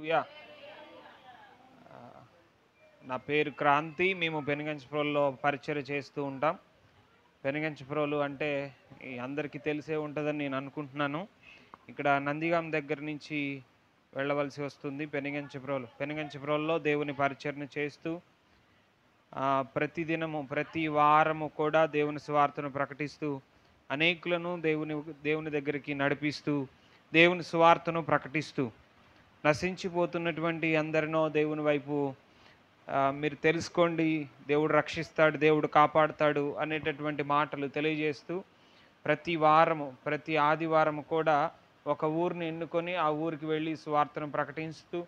హల్లెలూయా. నా పేరు క్రాంతి. మేము పెనుగంచిప్రోలులో పరిచర్య చేస్తూ ఉంటాం. పెనుగంచిప్రోలు అంటే అందరికీ తెలిసే ఉంటుందని నేను అనుకుంటున్నాను. ఇక్కడ నందిగాం దగ్గర నుంచి వెళ్ళవలసి వస్తుంది పెనుగంచిప్రోలులో దేవుని పరిచర్య చేస్తూ ప్రతిదినము ప్రతి వారము కూడా దేవుని సువార్తను ప్రకటిస్తూ అనేకులను దేవుని దగ్గరికి నడిపిస్తూ దేవుని సువార్తను ప్రకటిస్తూ నశించిపోతున్నటువంటి అందరినో దేవుని వైపు మీరు తెలుసుకోండి, దేవుడు రక్షిస్తాడు, దేవుడు కాపాడుతాడు అనేటటువంటి మాటలు తెలియజేస్తూ ప్రతి వారము ప్రతి ఆదివారము కూడా ఒక ఊరిని ఎన్నుకొని ఆ ఊరికి వెళ్ళి సువార్తను ప్రకటిస్తూ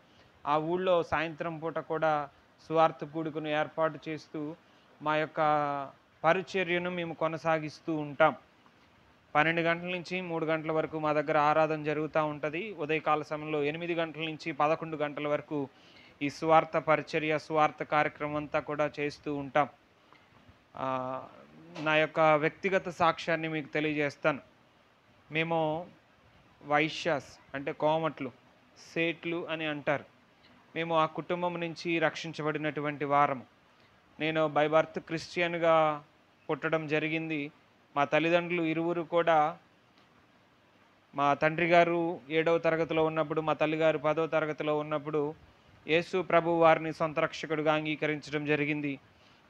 ఆ ఊళ్ళో సాయంత్రం పూట కూడా సువార్త కూడుకును ఏర్పాటు చేస్తూ మా యొక్క పరిచర్యను మేము కొనసాగిస్తూ ఉంటాం. 12 గంటల నుంచి 3 గంటల వరకు మా దగ్గర ఆరాధన జరుగుతూ ఉంటుంది. ఉదయకాల సమయంలో 8 గంటల నుంచి 11 గంటల వరకు ఈ సువార్త పరిచర్య సువార్త కార్యక్రమం అంతా కూడా చేస్తూ ఉంటాం. నా యొక్క వ్యక్తిగత సాక్ష్యాన్ని మీకు తెలియజేస్తాను. మేము వైశ్యాస్ అంటే కోమట్లు, సేట్లు అని అంటారు. మేము ఆ కుటుంబం నుంచి రక్షించబడినటువంటి వారము. నేను బై బర్త్ క్రిస్టియన్గా పుట్టడం జరిగింది. మా తల్లిదండ్రులు ఇరువురు కూడా మా తండ్రి గారు 7వ తరగతిలో ఉన్నప్పుడు, మా తల్లిగారు 10వ తరగతిలో ఉన్నప్పుడు యేసు ప్రభు వారిని సొంత రక్షకుడిగా అంగీకరించడం జరిగింది.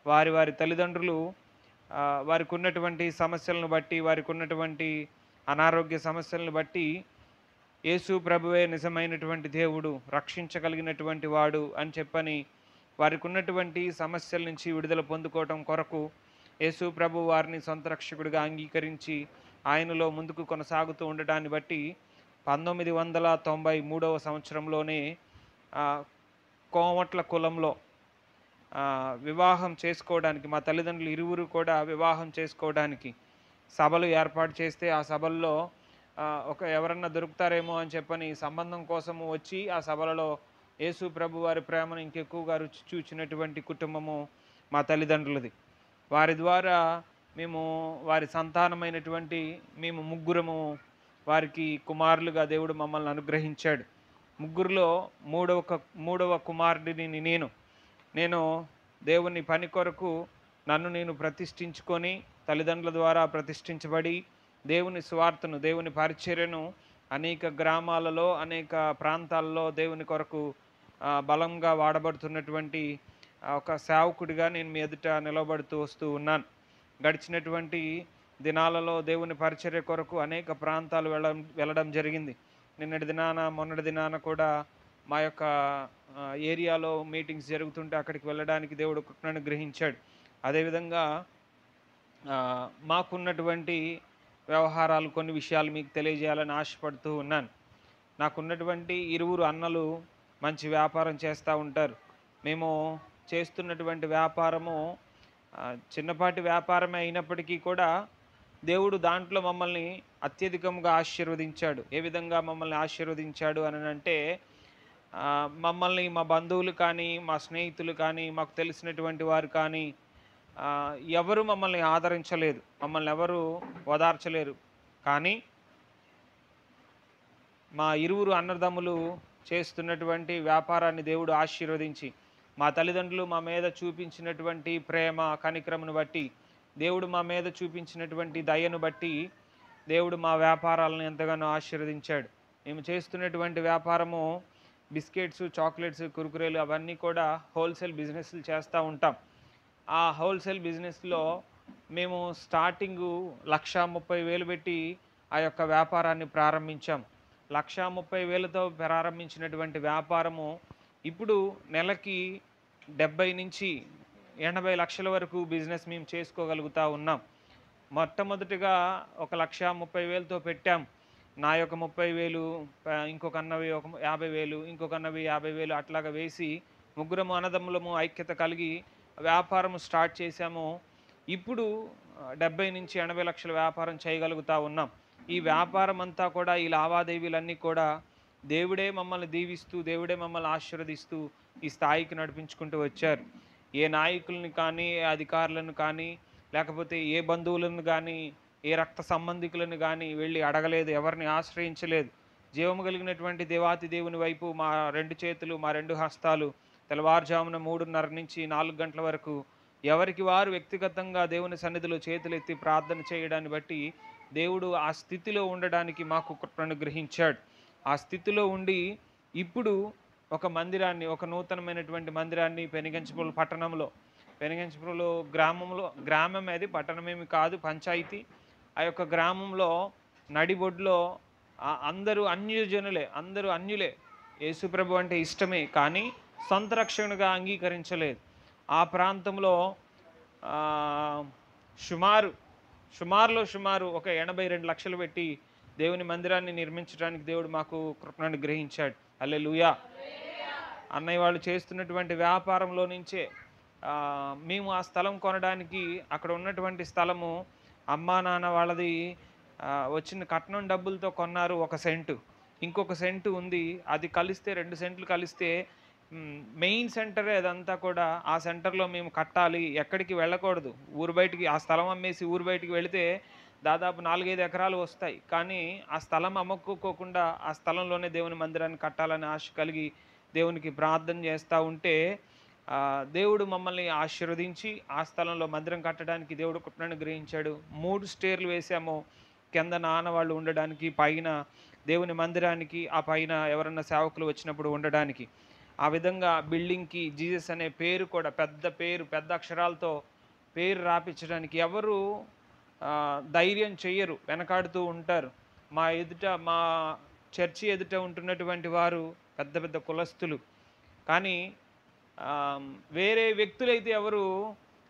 వారి తల్లిదండ్రులు వారికి ఉన్నటువంటి సమస్యలను బట్టి, వారికి ఉన్నటువంటి అనారోగ్య సమస్యలను బట్టి యేసు ప్రభువే నిజమైనటువంటి దేవుడు, రక్షించగలిగినటువంటి వాడు అని చెప్పని వారికి ఉన్నటువంటి సమస్యల నుంచి విడుదల పొందుకోవటం కొరకు యేసు ప్రభు వారిని సొంత రక్షకుడిగా అంగీకరించి ఆయనలో ముందుకు కొనసాగుతూ ఉండటాన్ని బట్టి 1993వ సంవత్సరంలోనే కోమట్ల కులంలో వివాహం చేసుకోవడానికి మా తల్లిదండ్రులు ఇరువురు కూడా వివాహం చేసుకోవడానికి సభలు ఏర్పాటు చేస్తే ఆ సభల్లో ఎవరన్నా దొరుకుతారేమో అని చెప్పని సంబంధం కోసము వచ్చి ఆ సభలలో యేసు ప్రభు వారి ప్రేమను ఇంకెక్కువగా రుచి చూచినటువంటి కుటుంబము మా తల్లిదండ్రులది. వారి ద్వారా వారి సంతానమైనటువంటి మేము ముగ్గురము వారికి కుమారులుగా దేవుడు మమ్మల్ని అనుగ్రహించాడు. ముగ్గురులో మూడవ కుమారుడిని నేను దేవుని పని కొరకు నన్ను నేను ప్రతిష్ఠించుకొని తల్లిదండ్రుల ద్వారా ప్రతిష్ఠించబడి దేవుని సువార్తను, దేవుని పరిచర్యను అనేక గ్రామాలలో, అనేక ప్రాంతాల్లో దేవుని కొరకు బలంగా వాడబడుతున్నటువంటి ఒక సేవకుడిగా నేను మీ ఎదుట నిలబడుతూ వస్తూ ఉన్నాను. గడిచినటువంటి దినాలలో దేవుని పరిచర్య కొరకు అనేక ప్రాంతాలు వెళ్ళడం జరిగింది. మొన్నటి దినాన కూడా మా యొక్క ఏరియాలో మీటింగ్స్ జరుగుతుంటే అక్కడికి వెళ్ళడానికి దేవుడు కృపను గ్రహించాడు. అదేవిధంగా మాకున్నటువంటి వ్యవహారాలు కొన్ని విషయాలు మీకు తెలియజేయాలని ఆశపడుతూ ఉన్నాను. నాకున్నటువంటి ఇరువురు అన్నలు మంచి వ్యాపారం చేస్తూ ఉంటారు. మేము చేస్తున్నటువంటి వ్యాపారము చిన్నపాటి వ్యాపారమే అయినప్పటికీ కూడా దేవుడు దాంట్లో మమ్మల్ని అత్యధికంగా ఆశీర్వదించాడు. ఏ విధంగా మమ్మల్ని ఆశీర్వదించాడు అని అంటే మమ్మల్ని మా బంధువులు కానీ, మా స్నేహితులు కానీ, మాకు తెలిసినటువంటి వారు కానీ ఎవరు మమ్మల్ని ఆదరించలేదు, మమ్మల్ని ఎవరు ఓదార్చలేరు. కానీ మా ఇరువురు అన్నదమ్ములు చేస్తున్నటువంటి వ్యాపారాన్ని దేవుడు ఆశీర్వదించి మా తల్లిదండ్రులు మా మీద చూపించినటువంటి ప్రేమ కనికరమును బట్టి, దేవుడు మా మీద చూపించినటువంటి దయను బట్టి దేవుడు మా వ్యాపారాలను ఎంతగానో ఆశీర్వదించాడు. మేము చేస్తున్నటువంటి వ్యాపారము బిస్కెట్స్, చాక్లెట్స్, కురుకురేలు అవన్నీ కూడా హోల్సేల్ బిజినెస్లు చేస్తూ ఉంటాం. ఆ హోల్సేల్ బిజినెస్లో మేము స్టార్టింగు 1,30,000 పెట్టి ఆ యొక్క వ్యాపారాన్ని ప్రారంభించాం. 1,30,000తో ప్రారంభించినటువంటి వ్యాపారము ఇప్పుడు నెలకి 70 నుంచి 80 లక్షల వరకు బిజినెస్ మేము చేసుకోగలుగుతూ ఉన్నాం. మొట్టమొదటిగా ఒక 1,30,000తో పెట్టాం. నా యొక్క 30,000, ఇంకొక అన్నవి ఒక 50,000, ఇంకొక అన్నవి 50,000 అట్లాగా వేసి ముగ్గురము అన్నదమ్ములము ఐక్యత కలిగి వ్యాపారం స్టార్ట్ చేశాము. ఇప్పుడు 70 నుంచి 80 లక్షల వ్యాపారం చేయగలుగుతూ ఉన్నాం. ఈ వ్యాపారం అంతా కూడా, ఈ లావాదేవీలన్నీ కూడా దేవుడే మమ్మల్ని దీవిస్తూ, దేవుడే మమ్మల్ని ఆశీర్వదిస్తూ ఈ స్థాయికి నడిపించుకుంటూ వచ్చారు. ఏ నాయకులను కానీ, ఏ అధికారులను కానీ, లేకపోతే ఏ బంధువులను కానీ, ఏ రక్త సంబంధికులను కానీ వెళ్ళి అడగలేదు, ఎవరిని ఆశ్రయించలేదు. జీవము కలిగినటువంటి దేవాతి దేవుని వైపు మా 2 చేతులు, మా 2 హస్తాలు తెల్లవారుజామున 3:30 నుంచి 4 గంటల వరకు ఎవరికి వారు వ్యక్తిగతంగా దేవుని సన్నిధిలో చేతులెత్తి ప్రార్థన చేయడాన్ని బట్టి దేవుడు ఆ స్థితిలో ఉండడానికి మాకు కృపను అనుగ్రహించాడు. ఆ స్థితిలో ఉండి ఇప్పుడు ఒక మందిరాన్ని, ఒక నూతనమైనటువంటి మందిరాన్ని పెనిగంచిప్రోలు పట్టణంలో, పెనిగంచిప్రోలు గ్రామం అది, పట్టణమేమి కాదు, పంచాయతీ. ఆ యొక్క గ్రామంలో నడిబొడ్లో అందరూ అన్యజనులే, అందరూ అన్యులే. యేసుప్రభు అంటే ఇష్టమే, కానీ సొంత రక్షణగా అంగీకరించలేదు. ఆ ప్రాంతంలో సుమారు ఒక 82 లక్షలు పెట్టి దేవుని మందిరాన్ని నిర్మించడానికి దేవుడు మాకు కృపను అనుగ్రహించాడు. హల్లెలూయా. అన్నయ్య వాళ్ళు చేస్తున్నటువంటి వ్యాపారంలో నుంచే మేము ఆ స్థలం కొనడానికి, అక్కడ ఉన్నటువంటి స్థలము అమ్మా నాన్న వాళ్ళది వచ్చిన కట్నం డబ్బులతో కొన్నారు 1 సెంటు. ఇంకొక సెంటు ఉంది, అది కలిస్తే 2 సెంట్లు కలిస్తే మెయిన్ సెంటరే అదంతా కూడా. ఆ సెంటర్లో మేము కట్టాలి, ఎక్కడికి వెళ్ళకూడదు. ఊరు బయటికి ఆ స్థలం అమ్మేసి ఊరు బయటికి వెళితే దాదాపు 4-5 ఎకరాలు వస్తాయి. కానీ ఆ స్థలం అమ్ముకోకుండా ఆ స్థలంలోనే దేవుని మందిరాన్ని కట్టాలని ఆశ కలిగి దేవునికి ప్రార్థన చేస్తూ ఉంటే దేవుడు మమ్మల్ని ఆశీర్వదించి ఆ స్థలంలో మందిరం కట్టడానికి దేవుడు కృపను అనుగ్రహించాడు. 3 స్టేర్లు వేసాము. కింద నాన్న వాళ్ళు ఉండడానికి, పైన దేవుని మందిరానికి, ఆ పైన ఎవరన్నా సేవకులు వచ్చినప్పుడు ఉండడానికి. ఆ విధంగా బిల్డింగ్కి జీసస్ అనే పేరు కూడా, పెద్ద అక్షరాలతో పేరు రాపించడానికి ఎవరు ధైర్యం చెయ్యరు, వెనకాడుతూ ఉంటారు. మా చర్చి ఎదుట ఉంటున్నటువంటి వారు పెద్ద కులస్తులు, కానీ వేరే వ్యక్తులైతే ఎవరు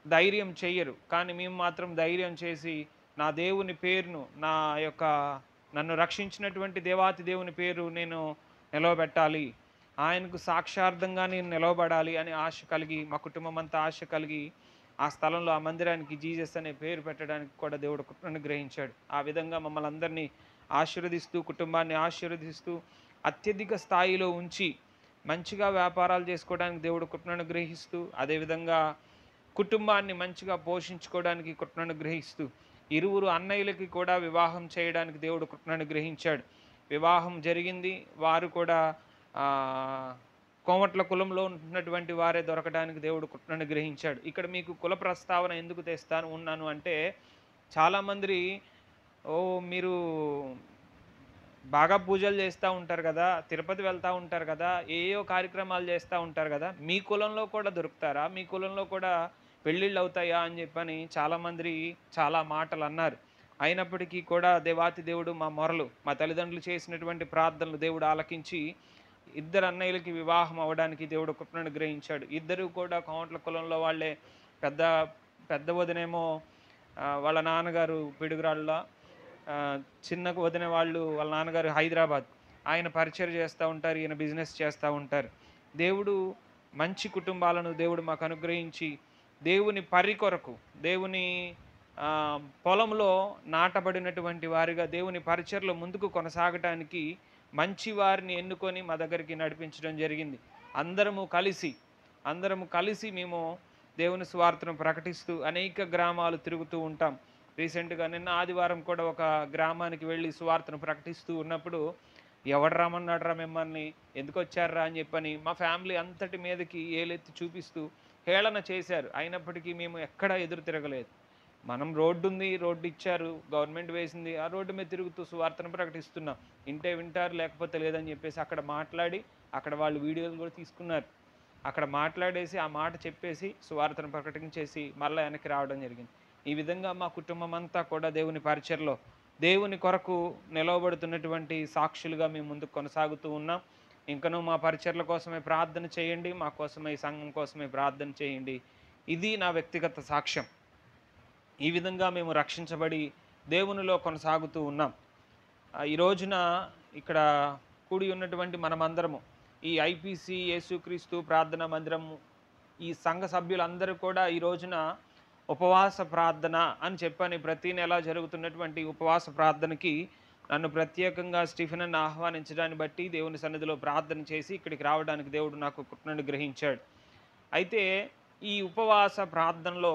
ధైర్యం చెయ్యరు. కానీ మేము మాత్రం ధైర్యం చేసి నా దేవుని పేరును, నన్ను రక్షించినటువంటి దేవాతి దేవుని పేరు నేను నిలవబెట్టాలి, ఆయనకు సాక్షార్థంగా నేను నిలవబడాలి అని ఆశ కలిగి, మా కుటుంబం అంతా ఆశ కలిగి ఆ స్థలంలో, ఆ మందిరానికి జీసస్ అనే పేరు పెట్టడానికి కూడా దేవుడు కృపను అనుగ్రహించాడు. ఆ విధంగా మమ్మల్ని అందరినీ ఆశీర్వదిస్తూ, కుటుంబాన్ని ఆశీర్వదిస్తూ అత్యధిక స్థాయిలో ఉంచి మంచిగా వ్యాపారాలు చేసుకోవడానికి దేవుడు కృపను అనుగ్రహిస్తూ, అదేవిధంగా కుటుంబాన్ని మంచిగా పోషించుకోవడానికి కృపను అనుగ్రహిస్తూ, ఇరువురు అన్నయ్యలకి కూడా వివాహం చేయడానికి దేవుడు కృపను అనుగ్రహించాడు. వివాహం జరిగింది. వారు కూడా కోమట్ల కులంలో ఉన్నటువంటి వారే దొరకడానికి దేవుడు కృపను అనుగ్రహించాడు. ఇక్కడ మీకు కుల ప్రస్తావన ఎందుకు ఉన్నాను అంటే, చాలామంది మీరు బాగా పూజలు చేస్తూ ఉంటారు కదా, తిరుపతి వెళ్తూ ఉంటారు కదా, ఏయో కార్యక్రమాలు చేస్తూ ఉంటారు కదా, మీ కులంలో కూడా దొరుకుతారా, మీ కులంలో కూడా పెళ్ళిళ్ళు అవుతాయా అని చెప్పని చాలామంది చాలా మాటలు అన్నారు. అయినప్పటికీ కూడా దేవాతి దేవుడు మా మొరలు, మా తల్లిదండ్రులు చేసినటువంటి ప్రార్థనలు దేవుడు ఆలకించి 2 అన్నయ్యలకి వివాహం అవ్వడానికి దేవుడు కృపను అనుగ్రహించాడు. ఇద్దరు కూడా కోమట్ల కులంలో వాళ్ళే. పెద్ద వదినేమో వాళ్ళ నాన్నగారు పిడుగురాళ్ళ, చిన్న వదిన వాళ్ళ నాన్నగారు హైదరాబాద్. ఆయన పరిచయం చేస్తూ ఉంటారు, ఈయన బిజినెస్ చేస్తూ ఉంటారు. దేవుడు మంచి కుటుంబాలను దేవుడు మాకు అనుగ్రహించి దేవుని పరి కొరకు, దేవుని పొలంలో నాటబడినటువంటి వారిగా దేవుని పరిచర్లో ముందుకు కొనసాగటానికి మంచి వారిని ఎన్నుకొని మా దగ్గరికి నడిపించడం జరిగింది. అందరము కలిసి మేము దేవుని సువార్తను ప్రకటిస్తూ అనేక గ్రామాలు తిరుగుతూ ఉంటాం. రీసెంట్గా నిన్న ఆదివారం కూడా ఒక గ్రామానికి వెళ్ళి సువార్తను ప్రకటిస్తూ ఉన్నప్పుడు, ఎవడు రమ్మన్నాడురా మిమ్మల్ని, ఎందుకు వచ్చారా అని చెప్పని మా ఫ్యామిలీ అంతటి మీదకి ఏలెత్తి చూపిస్తూ హేళన చేశారు. అయినప్పటికీ మేము ఎక్కడా ఎదురు తిరగలేదు. మనం రోడ్డు ఉంది, రోడ్డు ఇచ్చారు, గవర్నమెంట్ వేసింది, ఆ రోడ్డు మీద తిరుగుతూ సువార్తను ప్రకటిస్తున్నాం. ఇంటే వింటారు, లేకపోతే లేదని చెప్పేసి అక్కడ మాట్లాడి, అక్కడ వాళ్ళు వీడియోలు కూడా తీసుకున్నారు. అక్కడ మాట్లాడేసి ఆ మాట చెప్పేసి సువార్తను ప్రకటించేసి మళ్ళీ వెనక్కి రావడం జరిగింది. ఈ విధంగా మా కుటుంబం అంతా కూడా దేవుని పరిచర్లో, దేవుని కొరకు నిలవబడుతున్నటువంటి సాక్షులుగా మేము ముందుకు కొనసాగుతూ ఉన్నాం. ఇంకనూ మా పరిచర్ల కోసమే ప్రార్థన చేయండి, మా కోసమే, ఈ సంఘం కోసమే ప్రార్థన చేయండి. ఇది నా వ్యక్తిగత సాక్ష్యం. ఈ విధంగా మేము రక్షించబడి దేవునిలో కొనసాగుతూ ఉన్నాం. ఈ రోజున ఇక్కడ కూడి ఉన్నటువంటి మనమందరము, ఈ ఐపీసీ యేసుక్రీస్తు ప్రార్థనా మందిరము, ఈ సంఘ సభ్యులందరూ కూడా ఈ రోజున ఉపవాస ప్రార్థన అని చెప్పని ప్రతి నెల జరుగుతున్నటువంటి ఉపవాస ప్రార్థనకి నన్ను ప్రత్యేకంగా స్టీఫెన్ అన్న ఆహ్వానించడాన్ని బట్టి దేవుని సన్నిధిలో ప్రార్థన చేసి ఇక్కడికి రావడానికి దేవుడు నాకు కృపను గ్రహించాడు. అయితే ఈ ఉపవాస ప్రార్థనలో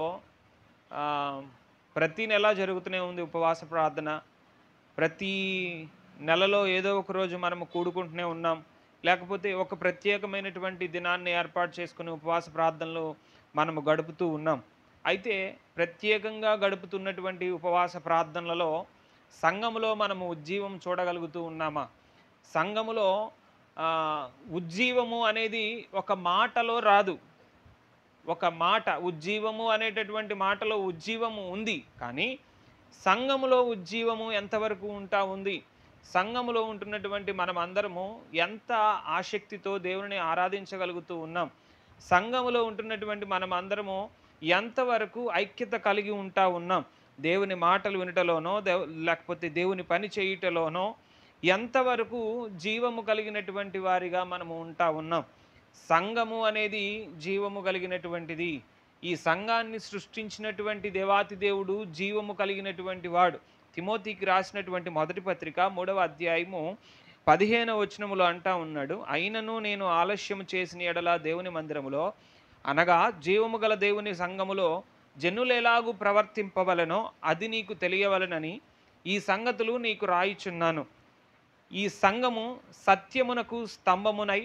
ప్రతి నెల జరుగుతూనే ఉంది ఉపవాస ప్రార్థన. ప్రతి నెలలో ఏదో ఒక రోజు మనము కూడుకుంటూనే ఉన్నాం. లేకపోతే ఒక ప్రత్యేకమైనటువంటి దినాన్ని ఏర్పాటు చేసుకుని ఉపవాస ప్రార్థనలు మనము గడుపుతూ ఉన్నాం. అయితే ప్రత్యేకంగా గడుపుతున్నటువంటి ఉపవాస ప్రార్థనలలో సంఘములో మనము ఉజ్జీవం చూడగలుగుతూ ఉన్నామా? సంఘములో ఉజ్జీవము అనేది ఒక మాటలో రాదు. ఒక మాట ఉజ్జీవము అనేటటువంటి మాటలో ఉజ్జీవము ఉంది. కానీ సంఘములో ఉజ్జీవము ఎంతవరకు ఉంది? సంఘములో ఉంటున్నటువంటి మనం అందరము ఎంత ఆసక్తితో దేవుని ఆరాధించగలుగుతూ ఉన్నాం? సంఘములో ఉంటున్నటువంటి మనం అందరము ఎంతవరకు ఐక్యత కలిగి ఉన్నాం? దేవుని మాటలు వినటలోనో లేకపోతే దేవుని పని చేయుటలోనో ఎంతవరకు జీవము కలిగినటువంటి వారిగా మనము ఉన్నాం? సంఘము అనేది జీవము కలిగినటువంటిది. ఈ సంఘాన్ని సృష్టించినటువంటి దేవాతి దేవుడు జీవము కలిగినటువంటి వాడు. తిమోతికి రాసినటువంటి మొదటి పత్రిక 3వ అధ్యాయము 15వ వచనములో అంటా ఉన్నాడు, అయినను నేను ఆలస్యము చేసిన ఎడల దేవుని మందిరములో అనగా జీవము గల దేవుని సంఘములో జనులెలాగూ ప్రవర్తింపవలెనో అది నీకు తెలియవలెనని ఈ సంగతులు నీకు రాయిచున్నాను. ఈ సంఘము సత్యమునకు స్తంభమునై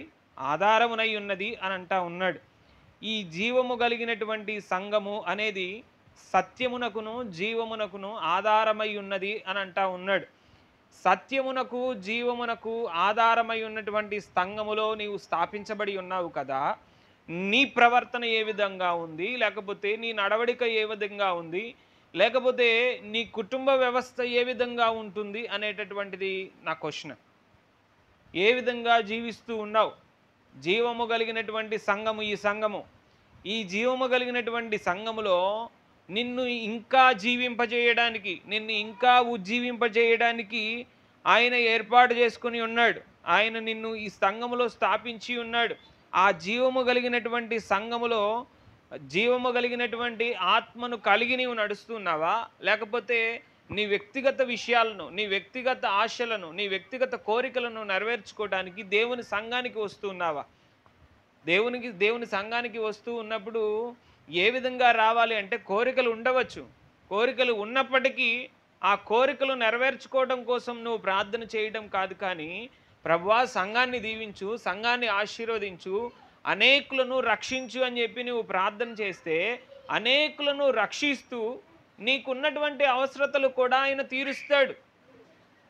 ఆధారమునై ఉన్నది అని అంటా ఉన్నాడు. ఈ జీవము కలిగినటువంటి సంఘము అనేది సత్యమునకును జీవమునకును ఆధారమై ఉన్నది అని అంటా ఉన్నాడు. సత్యమునకు జీవమునకు ఆధారమై ఉన్నటువంటి సంఘములో నీవు స్థాపించబడి ఉన్నావు కదా, నీ ప్రవర్తన ఏ విధంగా ఉంది, లేకపోతే నీ నడవడిక ఏ విధంగా ఉంది, లేకపోతే నీ కుటుంబ వ్యవస్థ ఏ విధంగా ఉంటుంది అనేటటువంటిది నా క్వశ్చన్. ఏ విధంగా జీవిస్తూ ఉన్నావు? జీవము కలిగినటువంటి సంఘము ఈ సంఘము. ఈ జీవము కలిగినటువంటి సంఘములో నిన్ను ఇంకా జీవింపజేయడానికి, నిన్ను ఇంకా ఉజ్జీవింపజేయడానికి ఆయన ఏర్పాటు చేసుకుని ఉన్నాడు. ఆయన నిన్ను ఈ సంఘములో స్థాపించి ఉన్నాడు. ఆ జీవము కలిగినటువంటి సంఘములో జీవము కలిగినటువంటి ఆత్మను కలిగి నీవు నడుస్తున్నావా? లేకపోతే నీ వ్యక్తిగత విషయాలను, నీ వ్యక్తిగత ఆశలను, నీ వ్యక్తిగత కోరికలను నెరవేర్చుకోవడానికి దేవుని సంఘానికి వస్తున్నావా? దేవుని సంఘానికి వస్తూ ఉన్నప్పుడు ఏ విధంగా రావాలి అంటే, కోరికలు ఉండవచ్చు. కోరికలు ఉన్నప్పటికీ ఆ కోరికలు నెరవేర్చుకోవడం కోసం నువ్వు ప్రార్థన చేయడం కాదు. కానీ ప్రభువా సంఘాన్ని దీవించు, సంఘాన్ని ఆశీర్వదించు, అనేకులను రక్షించు అని చెప్పి నువ్వు ప్రార్థన చేస్తే అనేకులను రక్షిస్తూ నీకున్నటువంటి అవసరతలు కూడా ఆయన తీరుస్తాడు.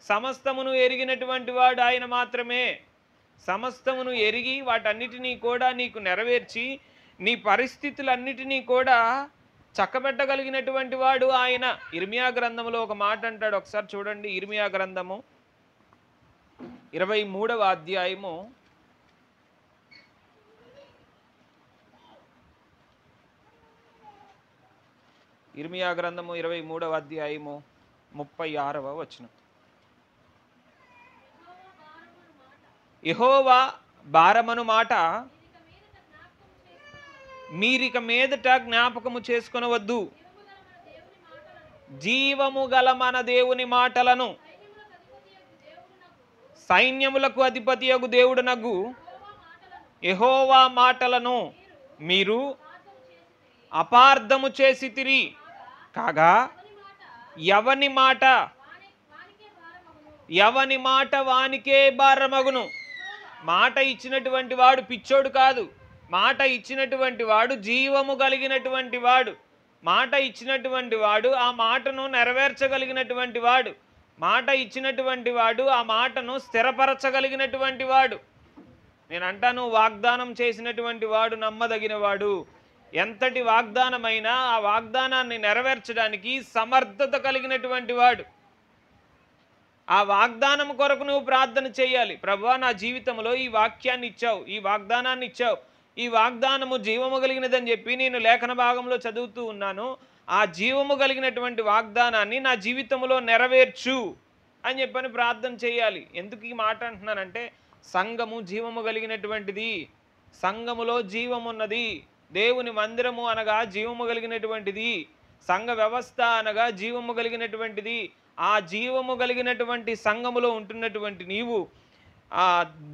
సమస్తమును ఎరిగినటువంటి వాడు ఆయన మాత్రమే. సమస్తమును ఎరిగి వాటన్నిటినీ కూడా నీకు నెరవేర్చి నీ పరిస్థితులన్నిటినీ కూడా చక్కబెట్టగలిగినటువంటి వాడు ఆయన. ఇర్మియా గ్రంథంలో ఒక మాట అంటాడు, ఒకసారి చూడండి. ఇర్మియా గ్రంథము 23వ అధ్యాయము 23వ అధ్యాయము 36వ వచనం. యెహోవా భారమను మాట మీరిక మీదట జ్ఞాపకము చేసుకొనవద్దు, జీవము గల మన దేవుని మాటలను, సైన్యములకు అధిపతియగు దేవుడునగు యెహోవా మాటలను మీరు అపార్థము చేసితిరి. కాగా ఎవని మాట వానికే భారమగును. మాట ఇచ్చినటువంటి వాడు పిచ్చోడు కాదు. మాట ఇచ్చినటువంటి వాడు జీవము కలిగినటువంటి వాడు. మాట ఇచ్చినటువంటి వాడు ఆ మాటను నెరవేర్చగలిగినటువంటి వాడు. మాట ఇచ్చినటువంటి వాడు ఆ మాటను స్థిరపరచగలిగినటువంటి వాడు. నేను అంటాను, వాగ్దానం చేసినటువంటి వాడు నమ్మదగిన వాడు. ఎంతటి వాగ్దానమైనా ఆ వాగ్దానాన్ని నెరవేర్చడానికి సమర్థత కలిగినటువంటి వాడు. ఆ వాగ్దానం కొరకు నువ్వు ప్రార్థన చేయాలి. ప్రభువా నా జీవితంలో ఈ వాక్యాన్ని ఇచ్చావు, ఈ వాగ్దానాన్ని ఇచ్చావు, ఈ వాగ్దానము జీవము కలిగినదని చెప్పి నేను లేఖన భాగంలో చదువుతూ ఉన్నాను. ఆ జీవము కలిగినటువంటి వాగ్దానాన్ని నా జీవితంలో నెరవేర్చు అని చెప్పని ప్రార్థన చేయాలి. ఎందుకు ఈ మాట అంటున్నానంటే, సంఘము జీవము కలిగినటువంటిది. సంఘములో జీవమున్నది. దేవుని మందిరము అనగా జీవము కలిగినటువంటిది. సంఘ వ్యవస్థ అనగా జీవము కలిగినటువంటిది. ఆ జీవము కలిగినటువంటి సంఘములో ఉంటున్నటువంటి నీవు, ఆ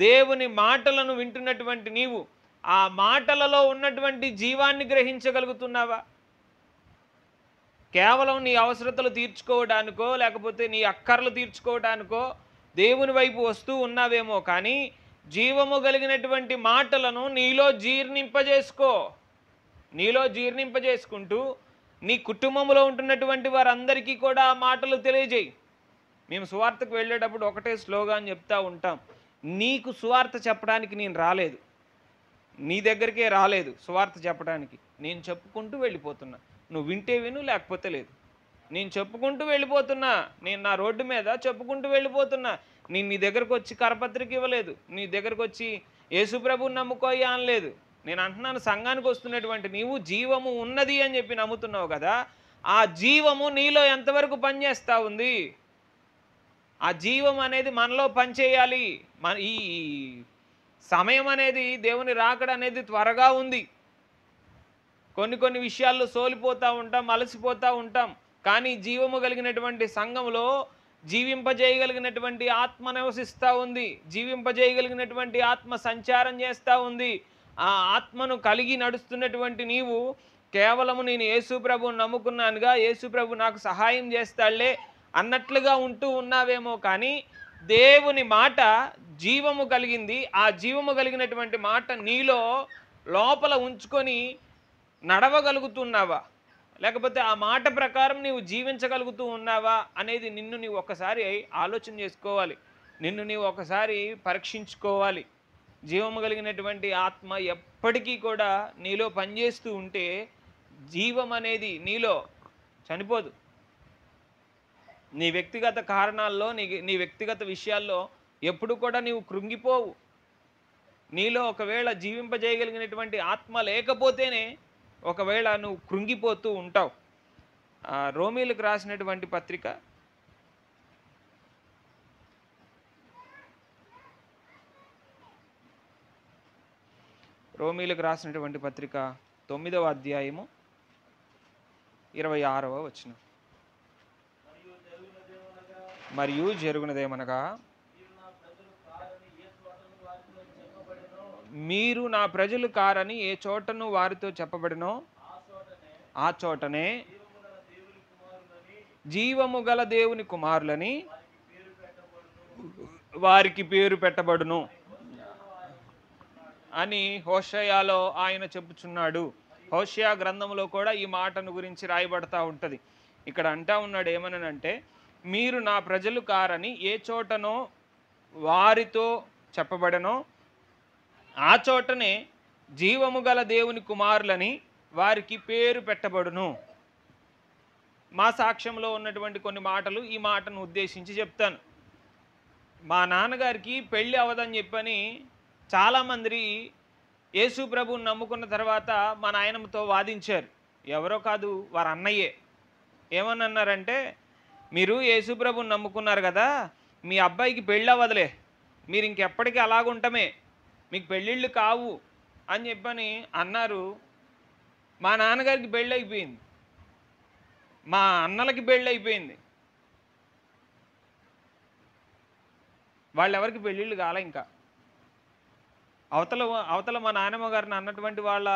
దేవుని మాటలను వింటున్నటువంటి నీవు, ఆ మాటలలో ఉన్నటువంటి జీవాన్ని గ్రహించగలుగుతున్నావా? కేవలం నీ అవసరతలు తీర్చుకోవడానికో లేకపోతే నీ అక్కర్లు తీర్చుకోవడానికో దేవుని వైపు వస్తూ ఉన్నావేమో, కానీ జీవము కలిగినటువంటి మాటలను నీలో జీర్ణింపజేసుకుంటూ నీ కుటుంబంలో ఉంటున్నటువంటి వారందరికీ కూడా ఆ మాటలు తెలియజేయి. మేము సువార్తకు వెళ్ళేటప్పుడు ఒకటే స్లోగాన్ చెప్తా ఉంటాం, నీకు సువార్త చెప్పడానికి నేను రాలేదు, నీ దగ్గరికే రాలేదు సువార్త చెప్పడానికి, నేను చెప్పుకుంటూ వెళ్ళిపోతున్నా. నువ్వు వింటే విను, లేకపోతే లేదు. నేను చెప్పుకుంటూ వెళ్ళిపోతున్నా, నేను నా రోడ్డు మీద చెప్పుకుంటూ వెళ్ళిపోతున్నా. నేను నీ దగ్గరకు వచ్చి కరపత్రిక ఇవ్వలేదు, నీ దగ్గరకు వచ్చి యేసుప్రభుని నమ్ముకోయ్యా అనలేదు. నేను అంటున్నాను, సంఘానికి వస్తున్నటువంటి నీవు జీవము ఉన్నది అని చెప్పి నమ్ముతున్నావు కదా, ఆ జీవము నీలో ఎంతవరకు పనిచేస్తూ ఉంది? ఆ జీవం అనేది మనలో పనిచేయాలి. ఈ సమయం అనేది, దేవుని రాకడ అనేది త్వరగా ఉంది. కొన్ని విషయాల్లో సోలిపోతూ ఉంటాం, అలసిపోతూ ఉంటాం. కానీ జీవము కలిగినటువంటి సంఘంలో జీవింపజేయగలిగినటువంటి ఆత్మ నివసిస్తూ ఉంది, జీవింపజేయగలిగినటువంటి ఆత్మ సంచారం చేస్తూ ఉంది. ఆ ఆత్మను కలిగి నడుస్తున్నటువంటి నీవు కేవలము నేను యేసుప్రభుని నమ్ముకున్నానుగా, యేసుప్రభు నాకు సహాయం చేస్తాడులే అన్నట్లుగా ఉంటూ ఉన్నావేమో, కానీ దేవుని మాట జీవము కలిగింది. ఆ జీవము కలిగినటువంటి మాట నీలో లోపల ఉంచుకొని నడవగలుగుతున్నావా, లేకపోతే ఆ మాట ప్రకారం నీవు జీవించగలుగుతూ ఉన్నావా అనేది నిన్ను నీవు ఒకసారి ఆలోచన చేసుకోవాలి, నిన్ను నీవు ఒకసారి పరీక్షించుకోవాలి. జీవము కలిగినటువంటి ఆత్మ ఎప్పటికీ కూడా నీలో పనిచేస్తూ ఉంటే జీవం అనేది నీలో చనిపోదు. నీ వ్యక్తిగత కారణాల్లో, నీ వ్యక్తిగత విషయాల్లో ఎప్పుడు కూడా నీవు కృంగిపోవు. నీలో ఒకవేళ జీవింపజేయగలిగినటువంటి ఆత్మ లేకపోతేనే ఒకవేళ నువ్వు కృంగిపోతూ ఉంటావు. రోమీలకు రాసినటువంటి పత్రిక రోమీలకు రాసినటువంటి పత్రిక 9వ అధ్యాయము 26వ వచనం. మరియు జరుగునదేమనగా, మీరు నా ప్రజలు కారని ఏ చోటను వారితో చెప్పబడినో ఆ చోటనే జీవము గల దేవుని కుమారులని వారికి పేరు పెట్టబడును అని హోషేయాలో ఆయన చెప్పుచున్నాడు. హోషేయ గ్రంథంలో కూడా ఈ మాటను గురించి రాయబడతా ఉంటుంది. ఇక్కడ అంటా ఉన్నాడు ఏమనంటే, మీరు నా ప్రజలు కారని ఏ చోటనో వారితో చెప్పబడనో ఆ చోటనే జీవము గల దేవుని కుమారులని వారికి పేరు పెట్టబడును. మా సాక్ష్యంలో ఉన్నటువంటి కొన్ని మాటలు ఈ మాటను ఉద్దేశించి చెప్తాను. మా నాన్నగారికి పెళ్ళి అవ్వదని చెప్పని చాలామంది యేసు ప్రభువుని నమ్ముకున్న తర్వాత మా నాయనమ్మతో వాదించారు. ఎవరో కాదు, వారు అన్నయ్యే. ఏమని అన్నారంటే, మీరు యేసు ప్రభువుని నమ్ముకున్నారు కదా, మీ అబ్బాయికి పెళ్ళి అవ్వదులే, మీరు ఇంకెప్పటికీ అలాగుంటమే, మీకు పెళ్ళిళ్ళు కావు అని చెప్పని అన్నారు. మా నాన్నగారికి పెళ్ళి అయిపోయింది, మా అన్నలకి పెళ్ళి అయిపోయింది, వాళ్ళెవరికి పెళ్ళిళ్ళు కాలే. ఇంకా అవతల మా నాయనమ్మ గారిని అన్నటువంటి వాళ్ళ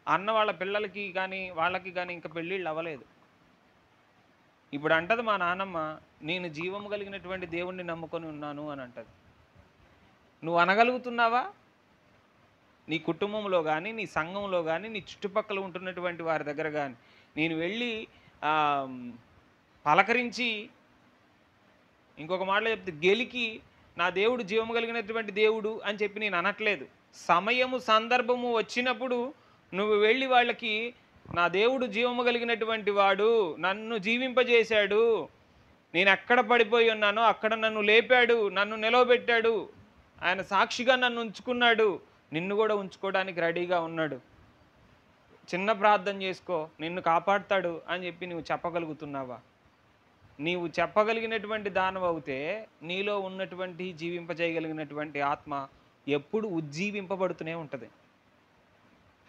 అన్న వాళ్ళ పిల్లలకి కానీ వాళ్ళకి కానీ ఇంకా పెళ్ళిళ్ళు అవ్వలేదు. ఇప్పుడు అంటది మా నాన్నమ్మ, నేను జీవము కలిగినటువంటి దేవుణ్ణి నమ్ముకొని ఉన్నాను అని అంటది. నువ్వు అనగలుగుతున్నావా? నీ కుటుంబంలో కానీ, నీ సంఘంలో కానీ, నీ చుట్టుపక్కల ఉంటున్నటువంటి వారి దగ్గర కానీ నేను వెళ్ళి పలకరించి, ఇంకొక మాటలో చెప్తే గెలికి, నా దేవుడు జీవము కలిగినటువంటి దేవుడు అని చెప్పి నేను అనట్లేదు. సమయము సందర్భము వచ్చినప్పుడు నువ్వు వెళ్ళి వాళ్ళకి, నా దేవుడు జీవము కలిగినటువంటి వాడు, నన్ను జీవింపజేశాడు, నేను ఎక్కడ పడిపోయి ఉన్నానో అక్కడ నన్ను లేపాడు, నన్ను నిలవబెట్టాడు, ఆయన సాక్షిగా నన్ను ఉంచుకున్నాడు, నిన్ను కూడా ఉంచుకోవడానికి రెడీగా ఉన్నాడు, చిన్న ప్రార్థన చేసుకో, నిన్ను కాపాడుతాడు అని చెప్పి నువ్వు చెప్పగలుగుతున్నావా? నీవు చెప్పగలిగినటువంటి దానవు అవుతే నీలో ఉన్నటువంటి జీవింపజేయగలిగినటువంటి ఆత్మ ఎప్పుడు ఉజ్జీవింపబడుతూనే ఉంటుంది.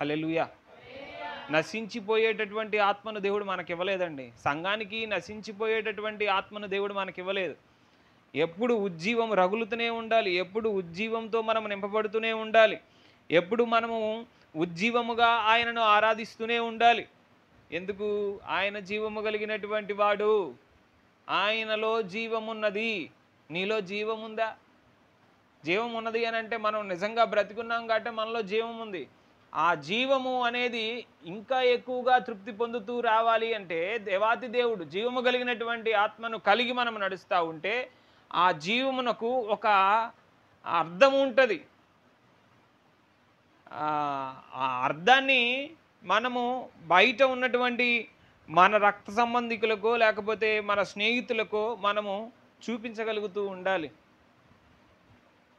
హల్లెలూయా. నశించిపోయేటటువంటి ఆత్మను దేవుడు మనకివ్వలేదండి. సంఘానికి నశించిపోయేటటువంటి ఆత్మను దేవుడు మనకివ్వలేదు. ఎప్పుడు ఉజ్జీవం రగులుతూనే ఉండాలి, ఎప్పుడు ఉజ్జీవంతో మనం నింపబడుతూనే ఉండాలి, ఎప్పుడు మనము ఉజ్జీవముగా ఆయనను ఆరాధిస్తూనే ఉండాలి. ఎందుకు? ఆయన జీవము కలిగినటువంటి వాడు, ఆయనలో జీవమున్నది, నీలో జీవం ఉందా? జీవం ఉన్నది అని అంటే మనం నిజంగా బ్రతికున్నాం కాబట్టి మనలో జీవం ఉంది. ఆ జీవము అనేది ఇంకా ఎక్కువగా తృప్తి పొందుతూ రావాలి అంటే దేవాతి దేవుడు జీవము కలిగినటువంటి ఆత్మను కలిగి మనం నడుస్తూ ఉంటే ఆ జీవమునకు ఒక అర్థం ఉంటుంది. ఆ అర్థాన్ని మనము బయట ఉన్నటువంటి మన రక్త సంబంధికులకో లేకపోతే మన స్నేహితులకో మనము చూపించగలుగుతూ ఉండాలి.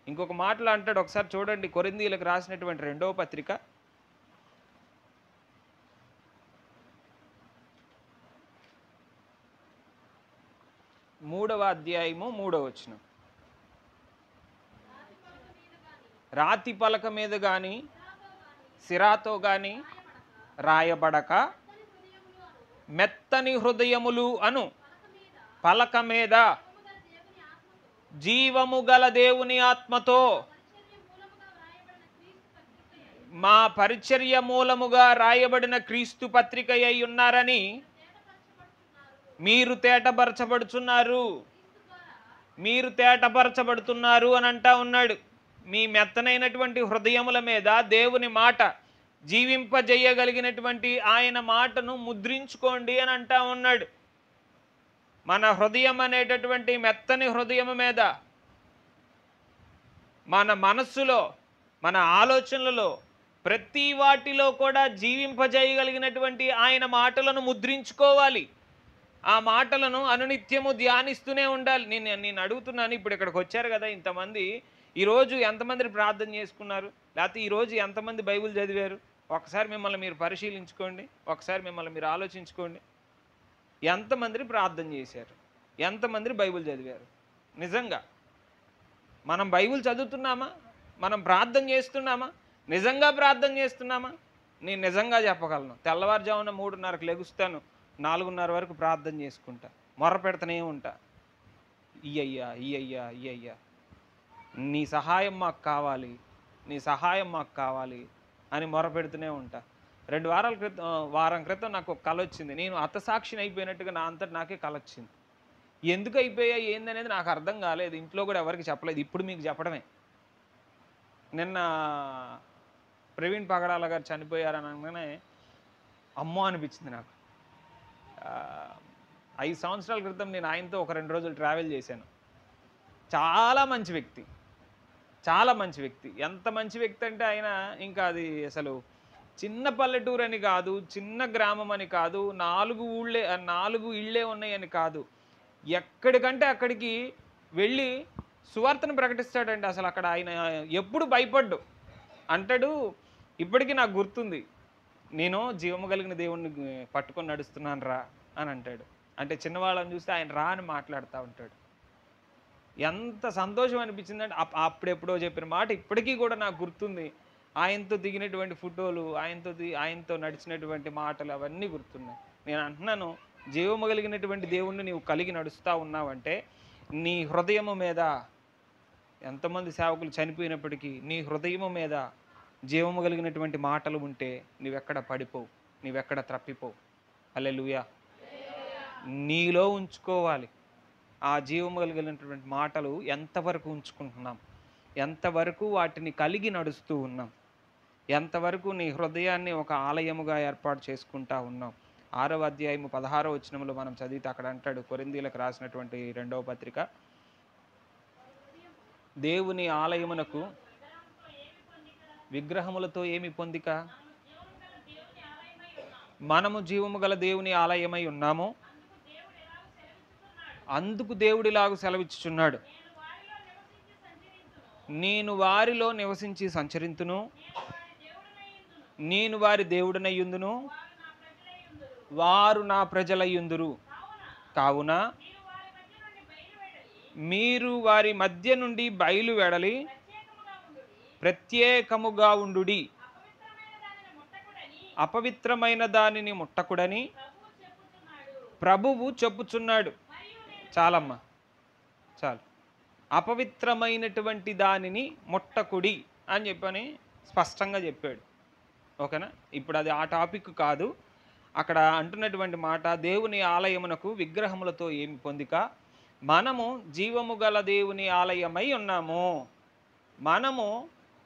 ఇంకొక మాటలు అంటాడు, ఒకసారి చూడండి, కొరింథీయులకు రాసినటువంటి 2వ పత్రిక 3వ అధ్యాయము 3వ వచనం. రాతి పలక మీద గాని సిరాతో గాని రాయబడక మెత్తని హృదయములు అను పలక మీద జీవము గల దేవుని ఆత్మతో మా పరిచర్య మూలముగా రాయబడిన క్రీస్తు పత్రిక అయి ఉన్నారని మీరు తేటపరచబడుతున్నారు అని అంటా ఉన్నాడు. మీ మెత్తనైనటువంటి హృదయముల మీద దేవుని మాట జీవింపజేయగలిగినటువంటి ఆయన మాటను ముద్రించుకోండి అని అంటా ఉన్నాడు. మన హృదయం అనేటటువంటి మెత్తని హృదయం మీద మన మనస్సులో మన ఆలోచనలలో ప్రతి వాటిలో కూడా జీవింపజేయగలిగినటువంటి ఆయన మాటలను ముద్రించుకోవాలి. ఆ మాటలను అనునిత్యము ధ్యానిస్తూనే ఉండాలి. నేను అడుగుతున్నాను, ఇప్పుడు ఇక్కడికి వచ్చారు కదా ఇంతమంది, ఈరోజు ఎంతమంది ప్రార్థన చేసుకున్నారు, లేకపోతే ఈరోజు ఎంతమంది బైబిల్ చదివారు? ఒకసారి మిమ్మల్ని మీరు పరిశీలించుకోండి, ఒకసారి మిమ్మల్ని మీరు ఆలోచించుకోండి. ఎంతమంది ప్రార్థన చేశారు, ఎంతమంది బైబిల్ చదివారు? నిజంగా మనం బైబిల్ చదువుతున్నామా? మనం ప్రార్థన చేస్తున్నామా? నిజంగా ప్రార్థన చేస్తున్నామా? నేను నిజంగా చెప్పగలను, తెల్లవారుజామున 3:30కు లెగుస్తాను, 4:30 వరకు ప్రార్థన చేసుకుంటా, మొర్ర పెడతానే ఉంటా, ఇయ్యయ్యా నీ సహాయం మాకు కావాలి, నీ సహాయం మాకు కావాలి అని మొర్ర పెడుతూనే ఉంటా. 2 వారం క్రితం నాకు ఒక కళ వచ్చింది. నేను హతసాక్షిని అయిపోయినట్టుగా నా అంతటి నాకే కళ వచ్చింది. ఎందుకు అయిపోయా ఏందనేది నాకు అర్థం కాలేదు. ఇంట్లో కూడా ఎవరికి చెప్పలేదు. ఇప్పుడు మీకు చెప్పడమే. నిన్న ప్రవీణ్ పగడాల గారు చనిపోయారని అనగానే అమ్మో అనిపించింది నాకు. 5 సంవత్సరాల క్రితం నేను ఆయనతో ఒక 2 రోజులు ట్రావెల్ చేశాను. చాలా మంచి వ్యక్తి, చాలా మంచి వ్యక్తి. ఎంత మంచి వ్యక్తి అంటే ఆయన ఇంకా అది అసలు చిన్న పల్లెటూరు అని కాదు, చిన్న గ్రామం అని కాదు, 4 ఇళ్ళే ఉన్నాయని కాదు, ఎక్కడికంటే అక్కడికి వెళ్ళి సువార్తను ప్రకటిస్తాడండి. అసలు అక్కడ ఆయన ఎప్పుడు భయపడ్డు అంటాడు. ఇప్పటికీ నాకు గుర్తుంది, నేను జీవము కలిగిన దేవుణ్ణి పట్టుకొని నడుస్తున్నాను రా అని అంటాడు. అంటే చిన్నవాళ్ళని చూస్తే ఆయన రా అని మాట్లాడుతూ ఉంటాడు. ఎంత సంతోషం అనిపించిందంటే అప్పుడెప్పుడో చెప్పిన మాట ఇప్పటికీ కూడా నాకు గుర్తుంది. ఆయనతో దిగినటువంటి ఫోటోలు, ఆయనతో నడిచినటువంటి మాటలు అవన్నీ గుర్తున్నాయి. నేను అంటున్నాను, జీవము కలిగినటువంటి దేవుణ్ణి నీవు కలిగి నడుస్తూ ఉన్నావంటే నీ హృదయము మీద, ఎంతమంది సేవకులు చనిపోయినప్పటికీ నీ హృదయము మీద జీవము కలిగినటువంటి మాటలు ఉంటే నీవెక్కడ పడిపోవు, నీవెక్కడ త్రప్పిపోవు. హల్లెలూయా. నీలో ఉంచుకోవాలి ఆ జీవము కలిగినటువంటి మాటలు. ఎంతవరకు ఉంచుకుంటున్నాం, ఎంతవరకు వాటిని కలిగి నడుస్తూ ఉన్నాం, ఎంతవరకు నీ హృదయాన్ని ఒక ఆలయముగా ఏర్పాటు చేసుకుంటా ఉన్నాం. 6వ అధ్యాయము 16వ వచనంలో మనం చదివితే అక్కడ అంటాడు, కొరింథీయులకు రాసినటువంటి 2వ పత్రిక, దేవుని ఆలయమునకు విగ్రహములతో ఏమి పొందిక? మనము జీవము గల దేవుని ఆలయమై ఉన్నాము, అందుకు దేవుడిలాగు సెలవిచ్చుచున్నాడు, నేను వారిలో నివసించి సంచరింతును, నేను వారి దేవుడనయ్యుందును, వారు నా ప్రజలయ్యుందురు. కావున మీరు వారి మధ్య నుండి బయలు వెడలి ప్రత్యేకముగా ఉండుడి, అపవిత్రమైన దానిని ముట్టకుడని ప్రభువు చెప్పుచున్నాడు. చాలమ్మా, చాలు. అపవిత్రమైనటువంటి దానిని ముట్టకుడి అని చెప్పని స్పష్టంగా చెప్పాడు. ఓకేనా? ఇప్పుడు అది ఆ టాపిక్ కాదు. అక్కడ అంటున్నటువంటి మాట, దేవుని ఆలయమునకు విగ్రహములతో ఏమి పొందిక? మనము జీవము గల దేవుని ఆలయమై ఉన్నాము. మనము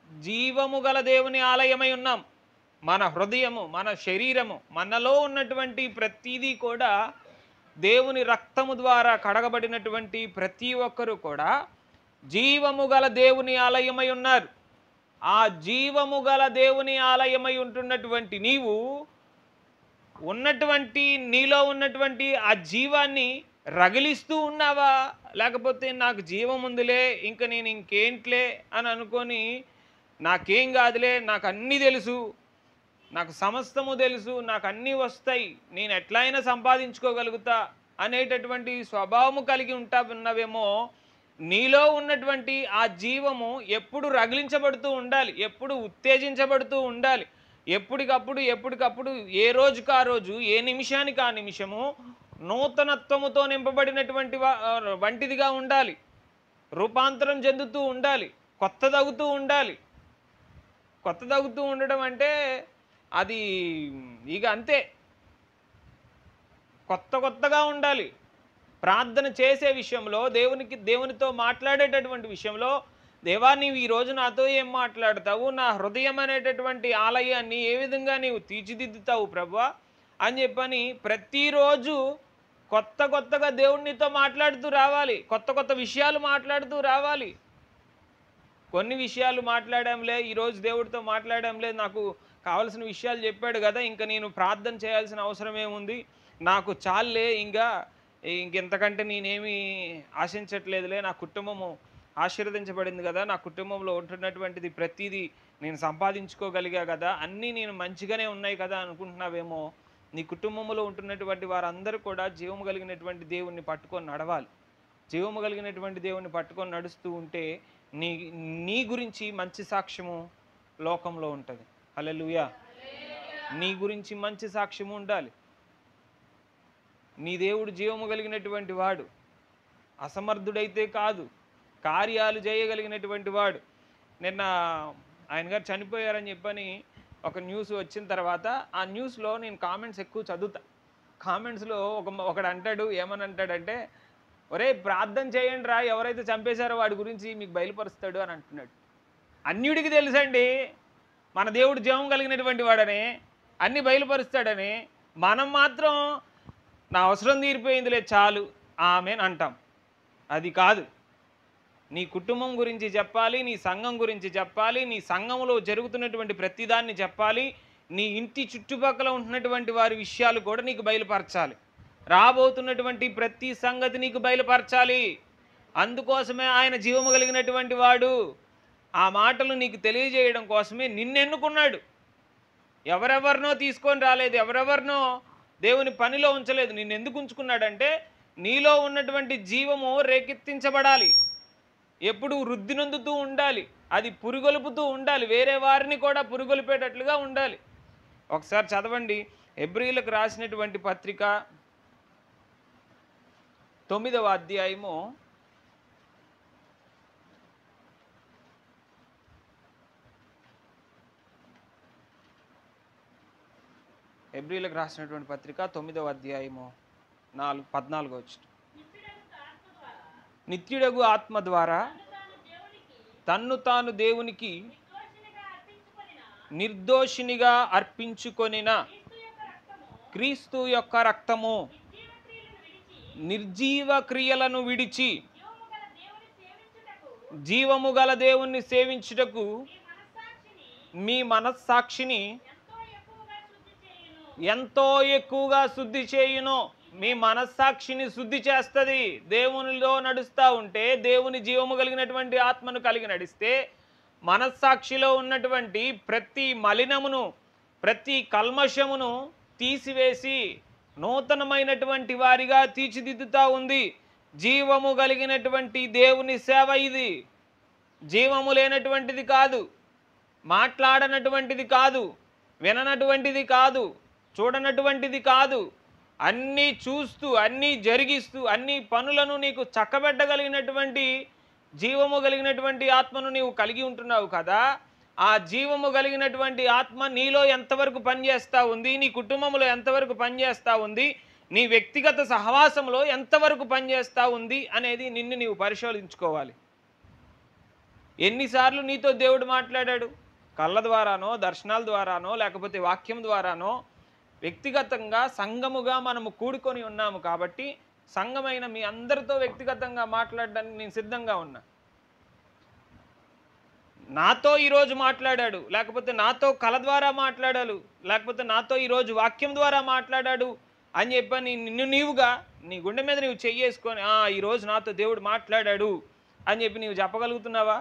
జీవము గల దేవుని ఆలయమై ఉన్నాం. మన హృదయము, మన శరీరము, మనలో ఉన్నటువంటి ప్రతిదీ కూడా దేవుని రక్తము ద్వారా కడగబడినటువంటి ప్రతి ఒక్కరూ కూడా జీవము గల దేవుని ఆలయమై ఉన్నారు. ఆ జీవము గల దేవుని ఆలయమై ఉంటున్నటువంటి నీవు ఉన్నటువంటి నీలో ఉన్నటువంటి ఆ జీవాన్ని రగిలిస్తూ ఉన్నావా? లేకపోతే నాకు జీవం ఉందిలే, ఇంక నేను ఇంకేంట్లే అని అనుకొని నాకేం కాదులే, నాకు అన్నీ తెలుసు, నాకు సమస్తము తెలుసు, నాకు అన్నీ వస్తాయి, నేను ఎట్లయినా సంపాదించుకోగలుగుతా అనేటటువంటి స్వభావము కలిగి ఉన్నావేమో. నీలో ఉన్నటువంటి ఆ జీవము ఎప్పుడు రగిలించబడుతూ ఉండాలి, ఎప్పుడు ఉత్తేజించబడుతూ ఉండాలి. ఎప్పటికప్పుడు ఏ రోజుకు ఆ రోజు, ఏ నిమిషానికి ఆ నిమిషము నూతనత్వముతో నింపబడినటువంటి వంటిదిగా ఉండాలి. రూపాంతరం చెందుతూ ఉండాలి, కొత్తదవుతూ ఉండాలి. కొత్తదవుతూ ఉండడం అంటే అది ఇక అంతే, కొత్తగా ఉండాలి. ప్రార్థన చేసే విషయంలో, దేవునితో మాట్లాడేటటువంటి విషయంలో, దేవా నీవు ఈరోజు నాతో ఏం మాట్లాడతావు, నా హృదయం అనేటటువంటి ఆలయాన్ని ఏ విధంగా నీవు తీర్చిదిద్దుతావు ప్రభువా అని చెప్పని ప్రతిరోజు కొత్తగా దేవునితో మాట్లాడుతూ రావాలి. కొత్త విషయాలు మాట్లాడుతూ రావాలి. కొన్ని విషయాలు మాట్లాడాంలే, ఈరోజు దేవుడితో మాట్లాడాంలే, నాకు కావలసిన విషయాలు చెప్పాడు కదా, ఇంకా నేను ప్రార్థన చేయాల్సిన అవసరం ఏముంది, నాకు చాలే, ఇంకెంతకంటే నేనేమి ఆశించట్లేదులే, నా కుటుంబము ఆశీర్వదించబడింది కదా, నా కుటుంబంలో ఉంటున్నటువంటిది ప్రతిదీ నేను సంపాదించుకోగలిగా కదా, అన్నీ నేను మంచిగానే ఉన్నాయి కదా అనుకుంటున్నావేమో. నీ కుటుంబంలో ఉంటున్నటువంటి వారందరూ కూడా జీవము కలిగినటువంటి దేవుణ్ణి పట్టుకొని నడవాలి. జీవము కలిగినటువంటి దేవుణ్ణి పట్టుకొని నడుస్తూ ఉంటే నీ గురించి మంచి సాక్ష్యము లోకంలో ఉంటుంది. హల్లెలూయా. నీ గురించి మంచి సాక్ష్యము ఉండాలి. నీ దేవుడు జీవము కలిగినటువంటి వాడు, అసమర్థుడైతే కాదు, కార్యాలు చేయగలిగినటువంటి వాడు. నిన్న ఆయన గారు చనిపోయారని చెప్పని ఒక న్యూస్ వచ్చిన తర్వాత ఆ న్యూస్లో నేను కామెంట్స్ ఎక్కువ చదువుతా. కామెంట్స్లో ఒకడు అంటాడు, ఏమని అంటాడంటే, ఒరే ప్రార్థన చేయండి రా, ఎవరైతే చంపేశారో వాడి గురించి మీకు బయలుపరుస్తాడు అని అంటున్నాడు. అన్యుడికి తెలుసండి మన దేవుడు జీవం కలిగినటువంటి వాడని, అన్నీ బయలుపరుస్తాడని. మనం మాత్రం నా అవసరం తీరిపోయిందిలే చాలు ఆమెన్ అంటాం. అది కాదు. నీ కుటుంబం గురించి చెప్పాలి, నీ సంఘం గురించి చెప్పాలి, నీ సంఘంలో జరుగుతున్నటువంటి ప్రతిదాన్ని చెప్పాలి, నీ ఇంటి చుట్టుపక్కల ఉంటున్నటువంటి వారి విషయాలు కూడా నీకు బయలుపరచాలి. రాబోతున్నటువంటి ప్రతి సంగతి నీకు బయలుపరచాలి. అందుకోసమే ఆయన జీవము కలిగినటువంటి వాడు. ఆ మాటలు నీకు తెలియజేయడం కోసమే నిన్నెన్నుకున్నాడు. ఎవరెవరినో తీసుకొని రాలేదు, ఎవరెవరినో దేవుని పనిలో ఉంచలేదు. నిన్ను ఎందుకు ఉంచుకున్నాడంటే నీలో ఉన్నటువంటి జీవము రేకెత్తించబడాలి, ఎప్పుడు వృద్ధి నొందుతూ ఉండాలి, అది పురుగొలుపుతూ ఉండాలి, వేరే వారిని కూడా పురుగొలిపేటట్లుగా ఉండాలి. ఒకసారి చదవండి హెబ్రీయులకు రాసినటువంటి పత్రిక 9వ అధ్యాయము 9వ అధ్యాయము 14వ వచనం. నిత్యుడగు ఆత్మ ద్వారా తన్ను తాను దేవునికి నిర్దోషినిగా అర్పించుకొనిన క్రీస్తు యొక్క రక్తము నిర్జీవ క్రియలను విడిచి జీవము గల దేవుణ్ణి సేవించుటకు మీ మనస్సాక్షిని ఎంతో ఎక్కువగా శుద్ధి చేయును. మీ మనస్సాక్షిని శుద్ధి చేస్తుంది. దేవునిలో నడుస్తూ ఉంటే, దేవుని జీవము కలిగినటువంటి ఆత్మను కలిగి నడిస్తే మనస్సాక్షిలో ఉన్నటువంటి ప్రతి మలినమును, ప్రతి కల్మషమును తీసివేసి నూతనమైనటువంటి వారిగా తీర్చిదిద్దుతూ ఉంది. జీవము కలిగినటువంటి దేవుని సేవ ఇది. జీవము లేనటువంటిది కాదు, మాట్లాడనటువంటిది కాదు, విననటువంటిది కాదు, చూడనటువంటిది కాదు. అన్నీ చూస్తూ, అన్నీ జరిగిస్తూ, అన్ని పనులను నీకు చక్కబెట్టగలిగినటువంటి జీవము కలిగినటువంటి ఆత్మను నీవు కలిగి ఉంటున్నావు కదా. ఆ జీవము కలిగినటువంటి ఆత్మ నీలో ఎంతవరకు పనిచేస్తూ ఉంది, నీ కుటుంబంలో ఎంతవరకు పనిచేస్తూ ఉంది, నీ వ్యక్తిగత సహవాసంలో ఎంతవరకు పనిచేస్తూ ఉంది అనేది నిన్ను నీవు పరిశోధించుకోవాలి. ఎన్నిసార్లు నీతో దేవుడు మాట్లాడాడు? కళ్ళ ద్వారానో, దర్శనాల ద్వారానో, లేకపోతే వాక్యం ద్వారానో. వ్యక్తిగతంగా సంఘముగా మనము కూడుకొని ఉన్నాము కాబట్టి సంఘమైన మీ అందరితో వ్యక్తిగతంగా మాట్లాడడానికి నేను సిద్ధంగా ఉన్నా. నాతో ఈరోజు మాట్లాడాడు, లేకపోతే నాతో కళ ద్వారా మాట్లాడాడు, లేకపోతే నాతో ఈరోజు వాక్యం ద్వారా మాట్లాడాడు అని చెప్పని నిన్ను నీవుగా నీ గుండె మీద నీవు చెయ్యేసుకొని ఈరోజు నాతో దేవుడు మాట్లాడాడు అని చెప్పి నీవు చెప్పగలుగుతున్నావా?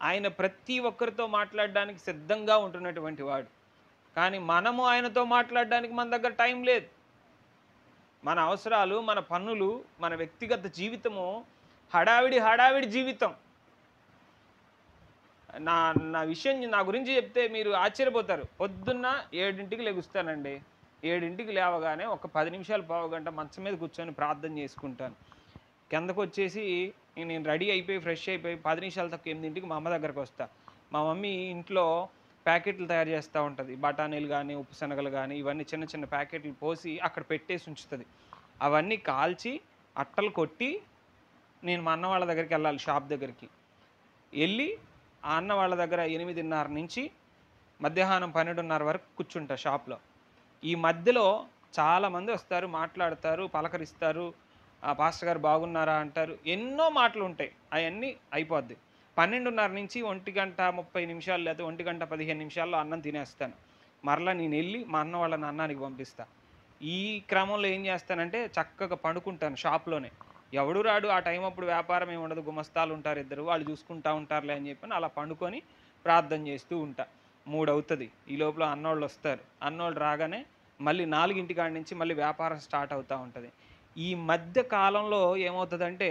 ఆయన ప్రతి ఒక్కరితో మాట్లాడడానికి సిద్ధంగా ఉంటున్నటువంటి వాడు. కానీ మనము ఆయనతో మాట్లాడడానికి మన దగ్గర టైం లేదు. మన అవసరాలు, మన పనులు, మన వ్యక్తిగత జీవితము హడావిడి జీవితం. నా విషయం నా గురించి చెప్తే మీరు ఆశ్చర్యపోతారు. పొద్దున్న 7ంటికి లెగుస్తానండి. 7ంటికి లేవగానే ఒక 10 నిమిషాలు, పావు గంట మంచం మీద కూర్చొని ప్రార్థన చేసుకుంటాను. కిందకు వచ్చేసి నేను రెడీ అయిపోయి ఫ్రెష్ అయిపోయి 10 నిమిషాలు తక్కువ 8ంటికి మా అమ్మ దగ్గరకు వస్తా. మా మమ్మీ ఇంట్లో ప్యాకెట్లు తయారు చేస్తూ ఉంటుంది. బఠానీలు కానీ, ఉప్పు శనగలు కానీ, ఇవన్నీ చిన్న చిన్న ప్యాకెట్లు పోసి అక్కడ పెట్టేసి ఉంచుతుంది. అవన్నీ కాల్చి అట్టలు కొట్టి నేను మా అన్న వాళ్ళ దగ్గరికి వెళ్ళాలి. షాప్ దగ్గరికి వెళ్ళి ఆ అన్న వాళ్ళ దగ్గర 8:30 నుంచి మధ్యాహ్నం 12:30 వరకు కూర్చుంటా షాప్లో. ఈ మధ్యలో చాలామంది వస్తారు, మాట్లాడతారు, పలకరిస్తారు, పాస్టర్ గారు బాగున్నారా అంటారు. ఎన్నో మాటలు ఉంటాయి. అవన్నీ అయిపోద్ది. 12:30 నుంచి 1:30 లేదా 1:15 అన్నం తినేస్తాను. మరలా నేను వెళ్ళి మా అన్న వాళ్ళని అన్నానికి పంపిస్తా. ఈ క్రమంలో ఏం చేస్తానంటే చక్కగా పండుకుంటాను షాప్లోనే. ఎవడు రాడు ఆ టైం అప్పుడు, వ్యాపారం ఏమి ఉండదు, గుమస్తాలు ఉంటారు, ఇద్దరు వాళ్ళు చూసుకుంటూ ఉంటారులే అని చెప్పి అలా పండుకొని ప్రార్థన చేస్తూ ఉంటా. 3 అవుతుంది. ఈ లోపల అన్నోళ్ళు వస్తారు. అన్నోళ్ళు రాగానే మళ్ళీ 4 కాడి నుంచి మళ్ళీ వ్యాపారం స్టార్ట్ అవుతూ ఉంటుంది. ఈ మధ్య కాలంలో ఏమవుతుందంటే,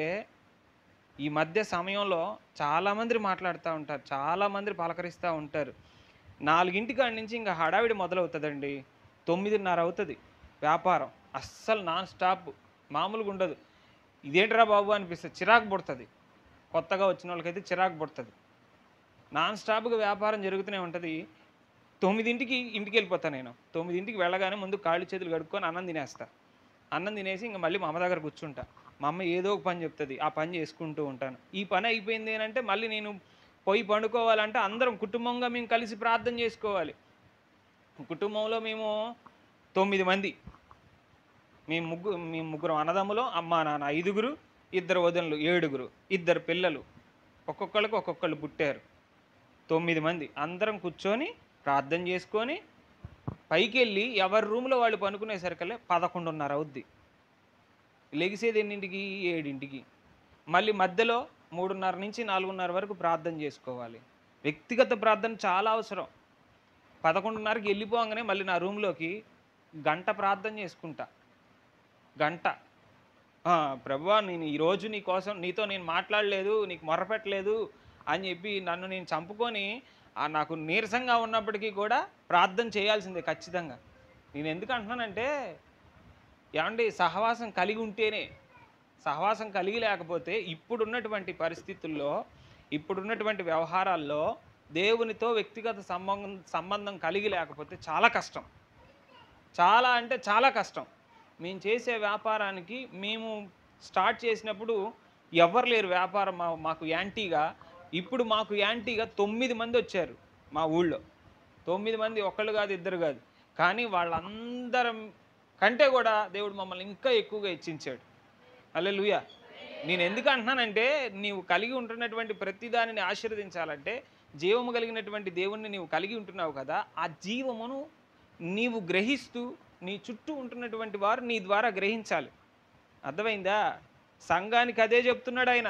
ఈ మధ్య సమయంలో చాలామంది మాట్లాడుతూ ఉంటారు, చాలామంది పలకరిస్తూ ఉంటారు. 4 కాడి నుంచి ఇంకా హడావిడి మొదలవుతుందండి. 9:30 అవుతుంది వ్యాపారం. అస్సలు నాన్ స్టాప్, మామూలుగా ఉండదు. ఇదేంట్రా బాబు అనిపిస్తుంది, చిరాకు పుడుతుంది. కొత్తగా వచ్చిన వాళ్ళకైతే చిరాకు పుడుతుంది. నాన్ స్టాప్గా వ్యాపారం జరుగుతూనే ఉంటుంది. 9ంటికి ఇంటికి వెళ్ళిపోతాను నేను. 9ంటికి వెళ్ళగానే ముందు కాళ్ళు చేతులు కడుక్కొని అన్నం తినేస్తా. అన్నం తినేసి ఇంకా మళ్ళీ మా అమ్మ దగ్గర కూర్చుంటా. మా అమ్మ ఏదో ఒక పని చెప్తుంది, ఆ పని చేసుకుంటూ ఉంటాను. ఈ పని అయిపోయింది ఏంటంటే మళ్ళీ నేను పోయి పండుకోవాలంటే అందరం కుటుంబంగా మేము కలిసి ప్రార్థన చేసుకోవాలి. కుటుంబంలో మేము 9 మంది. మేము ముగ్గురు అన్నదమ్ములు, అమ్మ నాన్న 5గురు, 2 వదినలు 7గురు, 2 పిల్లలు, ఒక్కొక్కళ్ళకి ఒక్కొక్కళ్ళు పుట్టారు. 9 మంది అందరం కూర్చొని ప్రార్థన చేసుకొని పైకి వెళ్ళి ఎవరి రూమ్లో వాళ్ళు పనుకునేసరికల్లా 11:30 అవుద్ది. లెగిసేది ఎన్నింటికి? 7ంటికి. మళ్ళీ మధ్యలో 3:30 నుంచి 4:30 వరకు ప్రార్థన చేసుకోవాలి. వ్యక్తిగత ప్రార్థన చాలా అవసరం. 11:30కి వెళ్ళిపోగానే మళ్ళీ నా రూమ్లోకి గంట ప్రార్థన చేసుకుంటా. గంట. ప్రభువా, నేను ఈరోజు నీ కోసం నీతో నేను మాట్లాడలేదు, నీకు మొరపెట్టలేదు అని చెప్పి నన్ను నేను చంపుకొని నాకు నీరసంగా ఉన్నప్పటికీ కూడా ప్రార్థన చేయాల్సిందే ఖచ్చితంగా. నేను ఎందుకు అంటున్నానంటే, ఏమండి, సహవాసం కలిగి ఉంటేనే. సహవాసం కలిగి లేకపోతే ఇప్పుడున్నటువంటి పరిస్థితుల్లో, ఇప్పుడున్నటువంటి వ్యవహారాల్లో దేవునితో వ్యక్తిగత సంబంధం కలిగి లేకపోతే చాలా కష్టం. చాలా అంటే చాలా కష్టం. మేము చేసే వ్యాపారానికి మేము స్టార్ట్ చేసినప్పుడు ఎవరు లేరు వ్యాపారం మాకు యాంటీగా. ఇప్పుడు మాకు యాంటీగా 9 మంది వచ్చారు మా ఊళ్ళో. 9 మంది, ఒకళ్ళు కాదు, 2 కాదు. కానీ వాళ్ళందరం కంటే కూడా దేవుడు మమ్మల్ని ఇంకా ఎక్కువగా హెచ్చించాడు. హల్లెలూయా. నేను ఎందుకు అంటున్నానంటే, నీవు కలిగి ఉంటున్నటువంటి ప్రతి దానిని ఆశీర్వదించాలంటే జీవము కలిగినటువంటి దేవుణ్ణి నీవు కలిగి ఉంటున్నావు కదా, ఆ జీవమును నీవు గ్రహిస్తూ నీ చుట్టూ ఉంటున్నటువంటి వారు నీ ద్వారా గ్రహించాలి. అర్థమైందా? సంఘానికి అదే చెప్తున్నాడు ఆయన.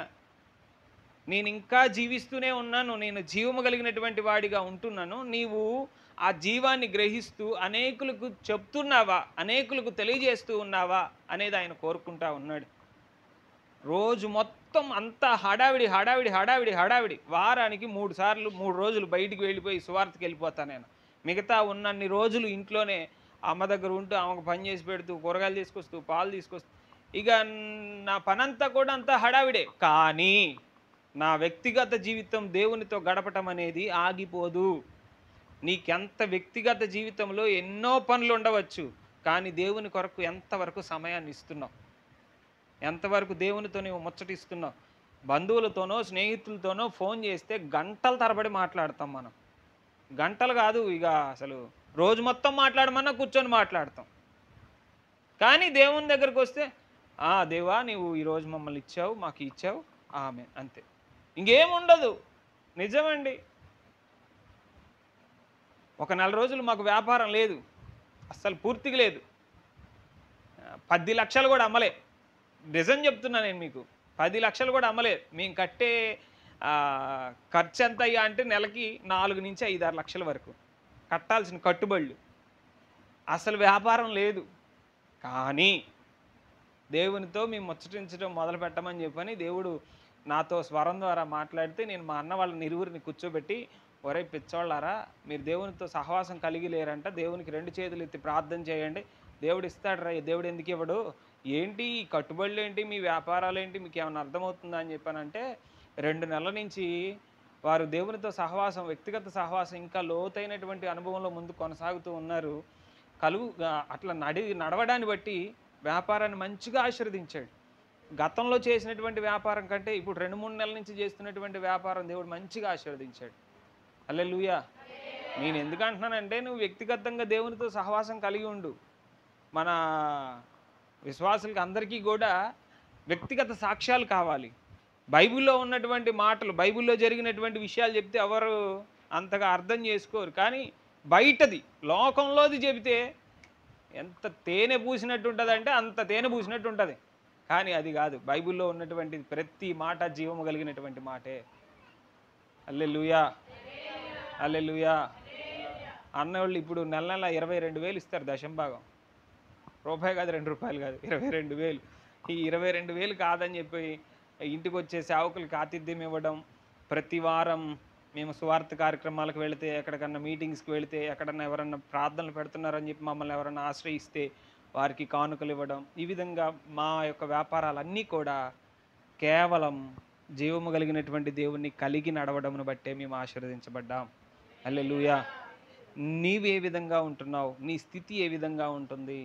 నేను ఇంకా జీవిస్తూనే ఉన్నాను, నేను జీవము కలిగినటువంటి వాడిగా ఉంటున్నాను, నీవు ఆ జీవాన్ని గ్రహిస్తూ అనేకులకు చెప్తున్నావా, అనేకులకు తెలియజేస్తూ ఉన్నావా అనేది ఆయన కోరుకుంటా ఉన్నాడు. రోజు మొత్తం అంతా హడావిడి హడావిడి హడావిడి హడావిడి. వారానికి 3 రోజులు బయటికి వెళ్ళిపోయి సువార్తకి వెళ్ళిపోతాను నేను. మిగతా ఉన్నన్ని రోజులు ఇంట్లోనే అమ్మ దగ్గర ఉంటూ ఆమెకు పని చేసి పెడుతూ, కూరగాయలు తీసుకొస్తూ, పాలు తీసుకొస్తూ, ఇక నా పనంతా కూడా అంతా హడావిడే. కానీ నా వ్యక్తిగత జీవితం దేవునితో గడపటం అనేది ఆగిపోదు. నీకెంత వ్యక్తిగత జీవితంలో ఎన్నో పనులు ఉండవచ్చు, కానీ దేవుని కొరకు ఎంతవరకు సమయాన్ని ఇస్తున్నావు? ఎంతవరకు దేవునితో నీవు ముచ్చటిస్తున్నావు? బంధువులతోనో స్నేహితులతోనో ఫోన్ చేస్తే గంటల తరబడి మాట్లాడతాం మనం. గంటలు కాదు, ఇక అసలు రోజు మొత్తం మాట్లాడమన్నా కూర్చొని మాట్లాడతాం. కానీ దేవుని దగ్గరకు వస్తే దేవా నీవు ఈరోజు మమ్మల్ని ఇచ్చావు, మాకు ఇచ్చావు, ఆమె, అంతే, ఇంకేముండదు. నిజమండి. ఒక 4 రోజులు మాకు వ్యాపారం లేదు, అస్సలు పూర్తిగా లేదు. 10 లక్షలు కూడా అమ్మలే. నిజం చెప్తున్నా నేను మీకు, 10 లక్షలు కూడా అమ్మలే. మేము కట్టే ఖర్చు ఎంత అయ్యా అంటే నెలకి 4 నుంచి 5-6 లక్షల వరకు కట్టాల్సిన కట్టుబడులు. అసలు వ్యాపారం లేదు. కానీ దేవునితో మేము ముచ్చటించడం మొదలు పెట్టమని చెప్పని దేవుడు నాతో స్వరం ద్వారా మాట్లాడితే, నేను మా అన్న వాళ్ళని ఇరువురిని కూర్చోబెట్టి, ఒరే పిచ్చోళ్ళారా, మీరు దేవునితో సహవాసం కలిగి లేరంట, దేవునికి 2 చేతులు ఎత్తి ప్రార్థన చేయండి, దేవుడు ఇస్తాడు రా. దేవుడు ఎందుకు ఇవ్వడు? ఏంటి ఈ కట్టుబడులు ఏంటి, మీ వ్యాపారాలు ఏంటి, మీకు ఏమైనా అర్థమవుతుందా అని చెప్పానంటే, 2 నెలల నుంచి వారు దేవునితో సహవాసం, వ్యక్తిగత సహవాసం ఇంకా లోతైనటువంటి అనుభవంలో ముందు కొనసాగుతూ ఉన్నారు. అట్లా నడవడాన్ని బట్టి వ్యాపారాన్ని మంచిగా ఆశీర్వదించాడు. గతంలో చేసినటువంటి వ్యాపారం కంటే ఇప్పుడు 2-3 నెలల నుంచి చేస్తున్నటువంటి వ్యాపారం దేవుడు మంచిగా ఆశీర్వదించాడు. హల్లెలూయా. నేను ఎందుకు అంటున్నానంటే, నువ్వు వ్యక్తిగతంగా దేవునితో సహవాసం కలిగి ఉండు. మన విశ్వాసులకి అందరికీ కూడా వ్యక్తిగత సాక్ష్యాలు కావాలి. బైబిల్లో ఉన్నటువంటి మాటలు, బైబిల్లో జరిగినటువంటి విషయాలు చెప్తే ఎవరు అంతగా అర్థం చేసుకోరు. కానీ బయటది, లోకంలోది చెబితే ఎంత తేనె పూసినట్టు ఉంటుంది అంటే అంత తేనె పూసినట్టు ఉంటుంది. కానీ అది కాదు. బైబిల్లో ఉన్నటువంటి ప్రతి మాట జీవము కలిగినటువంటి మాటే. హల్లెలూయా, హల్లెలూయా. అన్నవాళ్ళు ఇప్పుడు నెల 22,000 ఇస్తారు దశంభాగం. రూపాయి కాదు, 2 రూపాయలు కాదు, 22,000. ఈ 22,000 కాదని చెప్పి ఇంటికి వచ్చే సేవకులకి ఆతిథ్యం ఇవ్వడం, ప్రతి వారం మేము సువార్త కార్యక్రమాలకు వెళితే, ఎక్కడికన్నా మీటింగ్స్కి వెళితే, ఎక్కడన్నా ఎవరన్నా ప్రార్థనలు పెడుతున్నారని చెప్పి మమ్మల్ని ఎవరన్నా ఆశ్రయిస్తే వారికి కానుకలు ఇవ్వడం, ఈ విధంగా మా యొక్క వ్యాపారాలన్నీ కూడా కేవలం జీవము కలిగినటువంటి దేవుణ్ణి కలిగి నడవడంను బట్టే మేము ఆశీర్వదించబడ్డాం. హల్లెలూయా. నీవే విధంగా ఉంటున్నావు? నీ స్థితి ఏ విధంగా ఉంటుంది?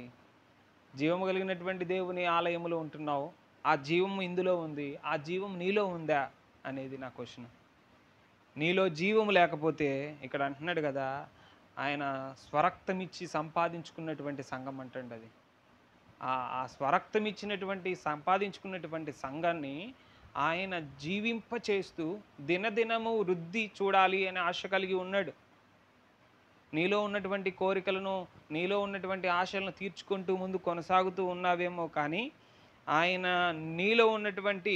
జీవము కలిగినటువంటి దేవుని ఆలయములో ఉంటున్నావు, ఆ జీవము ఇందులో ఉంది, ఆ జీవం నీలో ఉందా అనేది నా క్వశ్చన్. నీలో జీవము లేకపోతే, ఇక్కడ అంటున్నాడు కదా, ఆయన స్వరక్తం ఇచ్చి సంపాదించుకున్నటువంటి సంఘం అంటండి అది. ఆ స్వరక్తం ఇచ్చినటువంటి సంపాదించుకున్నటువంటి సంఘాన్ని ఆయన జీవింపచేస్తూ దినదినము వృద్ధి చూడాలి అనే ఆశ కలిగి ఉన్నాడు. నీలో ఉన్నటువంటి కోరికలను, నీలో ఉన్నటువంటి ఆశలను తీర్చుకుంటూ ముందు కొనసాగుతూ ఉన్నావేమో, కానీ ఆయన నీలో ఉన్నటువంటి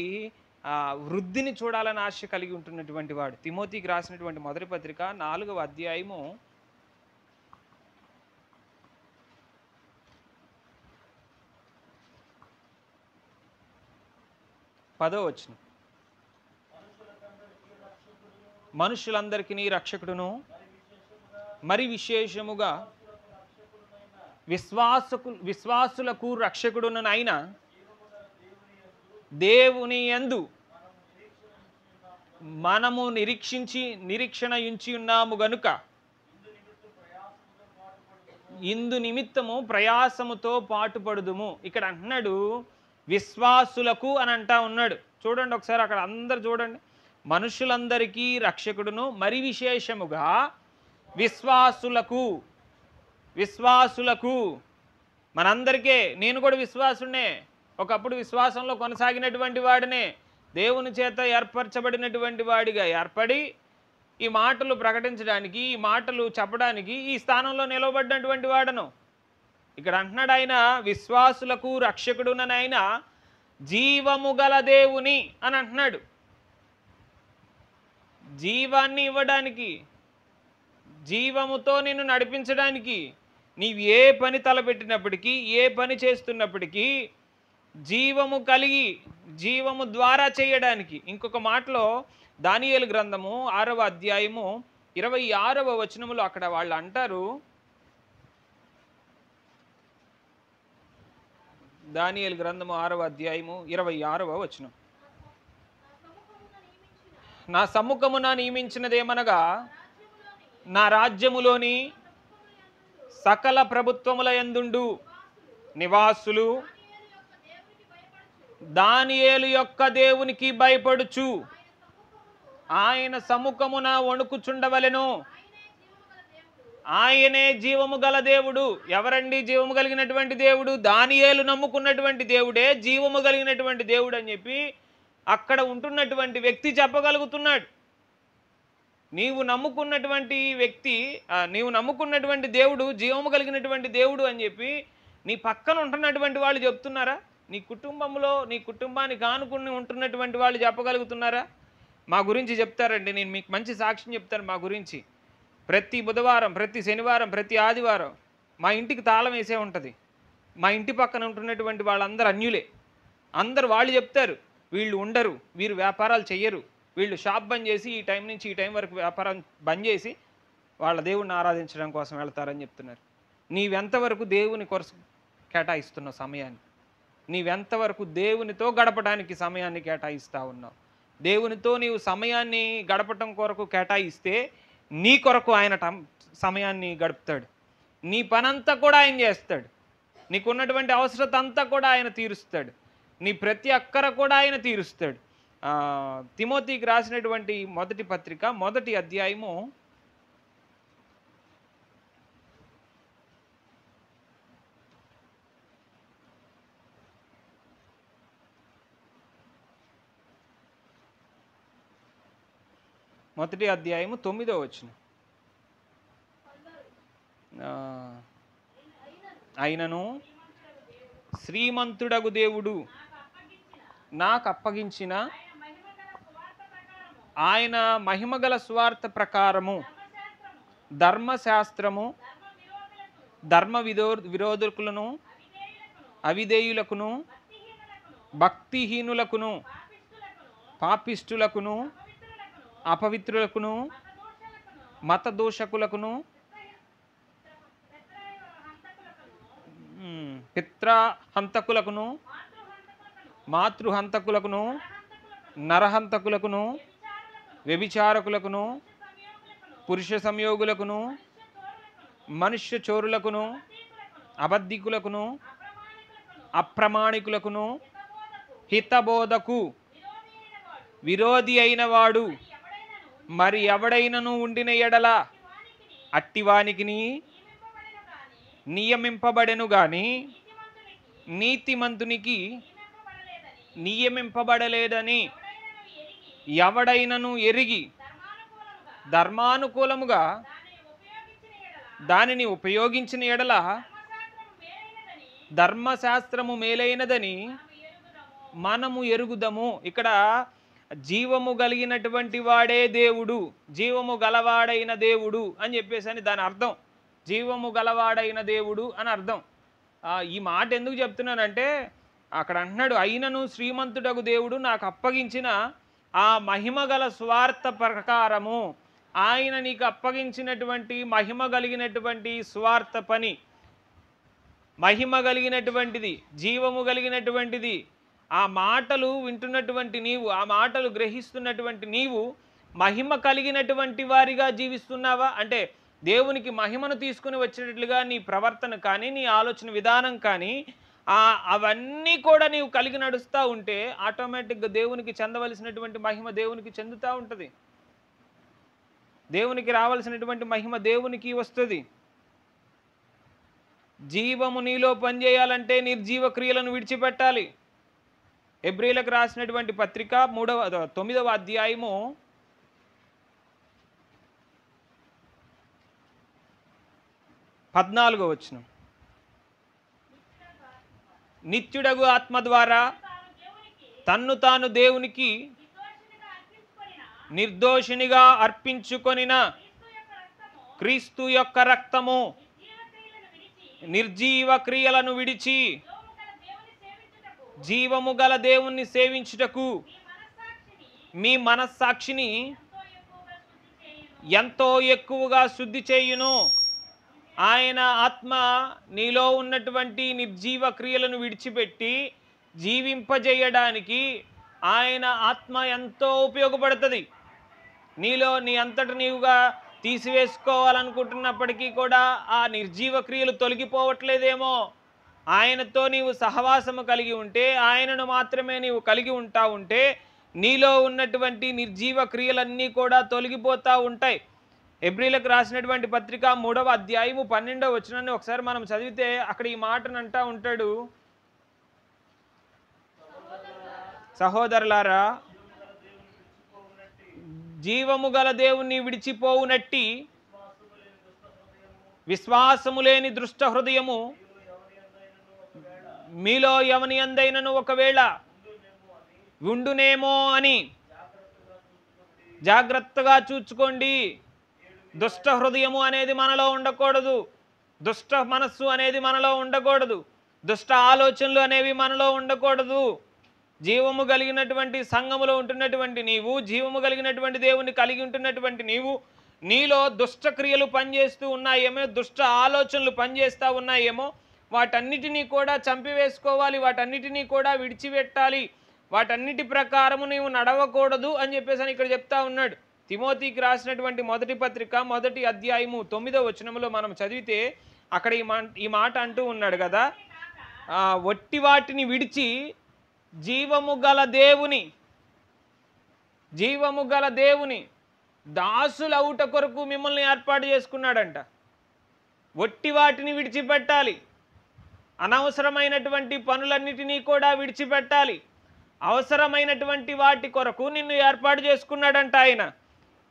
వృద్ధిని చూడాలని ఆశ కలిగి ఉంటున్నటువంటి వాడు. తిమోతికి రాసినటువంటి మొదటి పత్రిక 4వ అధ్యాయము 10వ వచనం. మనుషులందరికీ రక్షకుడును, మరి విశేషముగా విశ్వాసులకు రక్షకుడునైన దేవుని యందు మనము నిరీక్షణ ఉంచి ఉన్నాము గనుక ఇందు నిమిత్తము ప్రయాసముతో పాటుపడుదుము. ఇక్కడ అంటున్నాడు విశ్వాసులకు అని అంటా ఉన్నాడు. చూడండి ఒకసారి, అక్కడ అందరు చూడండి. మనుషులందరికీ రక్షకుడును, మరి విశేషముగా విశ్వాసులకు మనందరికీ. నేను కూడా విశ్వాసునే, ఒకప్పుడు విశ్వాసంలో కొనసాగినటువంటి వాడినే, దేవుని చేత ఏర్పరచబడినటువంటి వాడిగా ఏర్పడి ఈ మాటలు ప్రకటించడానికి, ఈ మాటలు చెప్పడానికి ఈ స్థానంలో నిలవబడినటువంటి వాడను. ఇక్కడ అంటున్నాడు ఆయన విశ్వాసులకు రక్షకుడునైన జీవము గల దేవుని అని అంటున్నాడు. జీవాన్ని ఇవ్వడానికి, జీవముతో నిన్ను నడిపించడానికి, నీవు ఏ పని తలపెట్టినప్పటికీ, ఏ పని చేస్తున్నప్పటికీ జీవము కలిగి, జీవము ద్వారా చేయడానికి. ఇంకొక మాటలో దానియేలు గ్రంథము 6వ అధ్యాయము 26వ వచనములో అక్కడ వాళ్ళు అంటారు, దానియేలు గ్రంథము 6వ అధ్యాయము 26వ వచనం, నా సముఖమున నియమించినదేమనగా నా రాజ్యములోని సకల ప్రభుత్వముల యందుండు నివాసులు దానియేలు యొక్క దేవునికి భయపడుచు ఆయన సముఖమున వణుకుచుండవలెను. ఆయనే జీవము గల దేవుడు. ఎవరండి జీవము కలిగినటువంటి దేవుడు? దానియేలు నమ్ముకున్నటువంటి దేవుడే జీవము కలిగినటువంటి దేవుడు అని చెప్పి అక్కడ ఉంటున్నటువంటి వ్యక్తి చెప్పగలుగుతున్నాడు. నీవు నమ్ముకున్నటువంటి వ్యక్తి, నీవు నమ్ముకున్నటువంటి దేవుడు జీవము కలిగినటువంటి దేవుడు అని చెప్పి నీ పక్కన ఉంటున్నటువంటి వాళ్ళు చెప్తున్నారా? నీ కుటుంబంలో నీ కుటుంబానికి ఆనుకుని ఉంటున్నటువంటి వాళ్ళు చెప్పగలుగుతున్నారా? మా గురించి చెప్తారండి. నేను మీకు మంచి సాక్ష్యం చెప్తాను. మా గురించి ప్రతి బుధవారం, ప్రతి శనివారం, ప్రతి ఆదివారం మా ఇంటికి తాళం వేసే ఉంటుంది. మా ఇంటి పక్కన ఉంటున్నటువంటి వాళ్ళందరూ అన్యులే. అందరు వాళ్ళు చెప్తారు, వీళ్ళు ఉండరు, వీరు వ్యాపారాలు చెయ్యరు, వీళ్ళు షాప్ బంద్ చేసి ఈ టైం నుంచి ఈ టైం వరకు వ్యాపారం బంద్ చేసి వాళ్ళ దేవుడిని ఆరాధించడం కోసం వెళ్తారని చెప్తున్నారు. నీవెంతవరకు దేవుని కొరకు కేటాయిస్తున్న సమయాన్ని, నీవెంతవరకు దేవునితో గడపడానికి సమయాన్ని కేటాయిస్తూ ఉన్నావు? దేవునితో నీవు సమయాన్ని గడపటం కొరకు కేటాయిస్తే నీ కొరకు ఆయన సమయాన్ని గడుపుతాడు. నీ పనంతా కూడా ఆయన చేస్తాడు. నీకున్నటువంటి అవసరత అంతా కూడా ఆయన తీరుస్తాడు. నీ ప్రతి అక్కర కూడా ఆయన తీరుస్తాడు. తిమోతికి రాసినటువంటి మొదటి పత్రిక 1వ అధ్యాయము 9వ వచనం. అయినను శ్రీమంతుడగు దేవుడు నాకు అప్పగించిన ఆయన మహిమగల స్వార్థ ప్రకారము ధర్మశాస్త్రము ధర్మ విరోధకులను అవిధేయులకును భక్తిహీనులకును పాపిష్టులకును అపవిత్రులకును మతదోషకులకును పిత్రహంతకులకును మాతృహంతకులకును నరహంతకులకును వ్యభిచారకులకును పురుష సంయోగులకును మనుష్య చోరులకును అబద్ధికులకును అప్రమాణికులకును హితబోధకు విరోధి అయిన వాడు మరి ఎవడైనను ఉండిన ఎడల అట్టివానికి నియమింపబడెను గాని నీతిమంతునికి నియమింపబడలేదని ఎవడైనను ఎరిగి ధర్మానుకూలముగా దానిని ఉపయోగించిన ఎడల ధర్మశాస్త్రము మేలైనదని మనము ఎరుగుదము. ఇక్కడ జీవము కలిగినటువంటి వాడే దేవుడు, జీవము గలవాడైన దేవుడు అని చెప్పేసి అని దాని అర్థం. జీవము గలవాడైన దేవుడు అని అర్థం. ఈ మాట ఎందుకు చెప్తున్నానంటే అక్కడ అంటున్నాడు, అయినను శ్రీమంతుడగు దేవుడు నాకు అప్పగించిన ఆ మహిమగల స్వార్థ ప్రకారము, ఆయన నీకు అప్పగించినటువంటి మహిమ కలిగినటువంటి స్వార్థ పని, మహిమ కలిగినటువంటిది, జీవము కలిగినటువంటిది. ఆ మాటలు వింటున్నటువంటి నీవు, ఆ మాటలు గ్రహిస్తున్నటువంటి నీవు మహిమ కలిగినటువంటి వారిగా జీవిస్తున్నావా? అంటే దేవునికి మహిమను తీసుకుని వచ్చేటట్లుగా నీ ప్రవర్తన కానీ నీ ఆలోచన విధానం కానీ అవన్నీ కూడా నీవు కలిగి నడుస్తూ ఉంటే ఆటోమేటిక్గా దేవునికి చెందవలసినటువంటి మహిమ దేవునికి చెందుతూ ఉంటుంది. దేవునికి రావాల్సినటువంటి మహిమ దేవునికి వస్తుంది. జీవము నీలో పనిచేయాలంటే నిర్జీవ క్రియలను విడిచిపెట్టాలి. హెబ్రీలకు రాసినటువంటి పత్రిక 9వ అధ్యాయము 14వ వచనం. నిత్యుడగు ఆత్మ ద్వారా తన్ను తాను దేవునికి నిర్దోషినిగా అర్పించుకొనిన క్రీస్తు యొక్క రక్తము నిర్జీవ క్రియలను విడిచి జీవము గల దేవుణ్ణి సేవించుటకు మీ మనస్సాక్షిని ఎంతో ఎక్కువగా శుద్ధి చేయును. ఆయన ఆత్మ నీలో ఉన్నటువంటి నిర్జీవ క్రియలను విడిచిపెట్టి జీవింపజేయడానికి ఆయన ఆత్మ ఎంతో ఉపయోగపడుతుంది. నీలో నీ అంతట నీవుగా తీసివేసుకోవాలనుకుంటున్నప్పటికీ కూడా ఆ నిర్జీవ క్రియలు తొలగిపోవట్లేదేమో. ఆయనతో నీవు సహవాసము కలిగి ఉంటే, ఆయనను మాత్రమే నీవు కలిగి ఉంటా ఉంటే నీలో ఉన్నటువంటి నిర్జీవ క్రియలన్నీ కూడా తొలగిపోతూ ఉంటాయి. ఎబ్రీలకు రాసినటువంటి పత్రిక 3వ అధ్యాయము 12వ వచనాన్ని ఒకసారి మనం చదివితే అక్కడ ఈ మాటను అంటా ఉంటాడు, సహోదరులారా జీవము గల దేవుణ్ణి విడిచిపోవునట్టి విశ్వాసము లేని దుష్ట హృదయము మీలో ఎవని యందైనను ఒకవేళ ఉండునేమో అని జాగ్రత్తగా చూచుకోండి. దుష్ట హృదయము అనేది మనలో ఉండకూడదు. దుష్ట మనస్సు అనేది మనలో ఉండకూడదు. దుష్ట ఆలోచనలు అనేవి మనలో ఉండకూడదు. జీవము కలిగినటువంటి సంఘములో ఉంటున్నటువంటి నీవు, జీవము కలిగినటువంటి దేవుని కలిగి ఉంటున్నటువంటి నీవు, నీలో దుష్ట క్రియలు పనిచేస్తూ ఉన్నాయేమో, దుష్ట ఆలోచనలు పనిచేస్తూ ఉన్నాయేమో, వాటన్నిటినీ కూడా చంపివేసుకోవాలి, వాటన్నిటినీ కూడా విడిచిపెట్టాలి, వాటన్నిటి ప్రకారము నీవు నడవకూడదు అని చెప్పేసి ఇక్కడ చెప్తా ఉన్నాడు. తిమోతికి రాసినటువంటి మొదటి పత్రిక 1వ అధ్యాయము 9వ వచనంలో మనం చదివితే అక్కడ ఈ మాట అంటూ ఉన్నాడు కదా, వట్టి వాటిని విడిచి జీవము గల దేవుని దాసులవుట కొరకు మిమ్మల్ని ఏర్పాటు చేసుకున్నాడంట. వట్టి వాటిని విడిచిపెట్టాలి, అనవసరమైనటువంటి పనులన్నిటినీ కూడా విడిచిపెట్టాలి, అవసరమైనటువంటి వాటి కొరకు నిన్ను ఏర్పాటు చేసుకున్నాడంట ఆయన.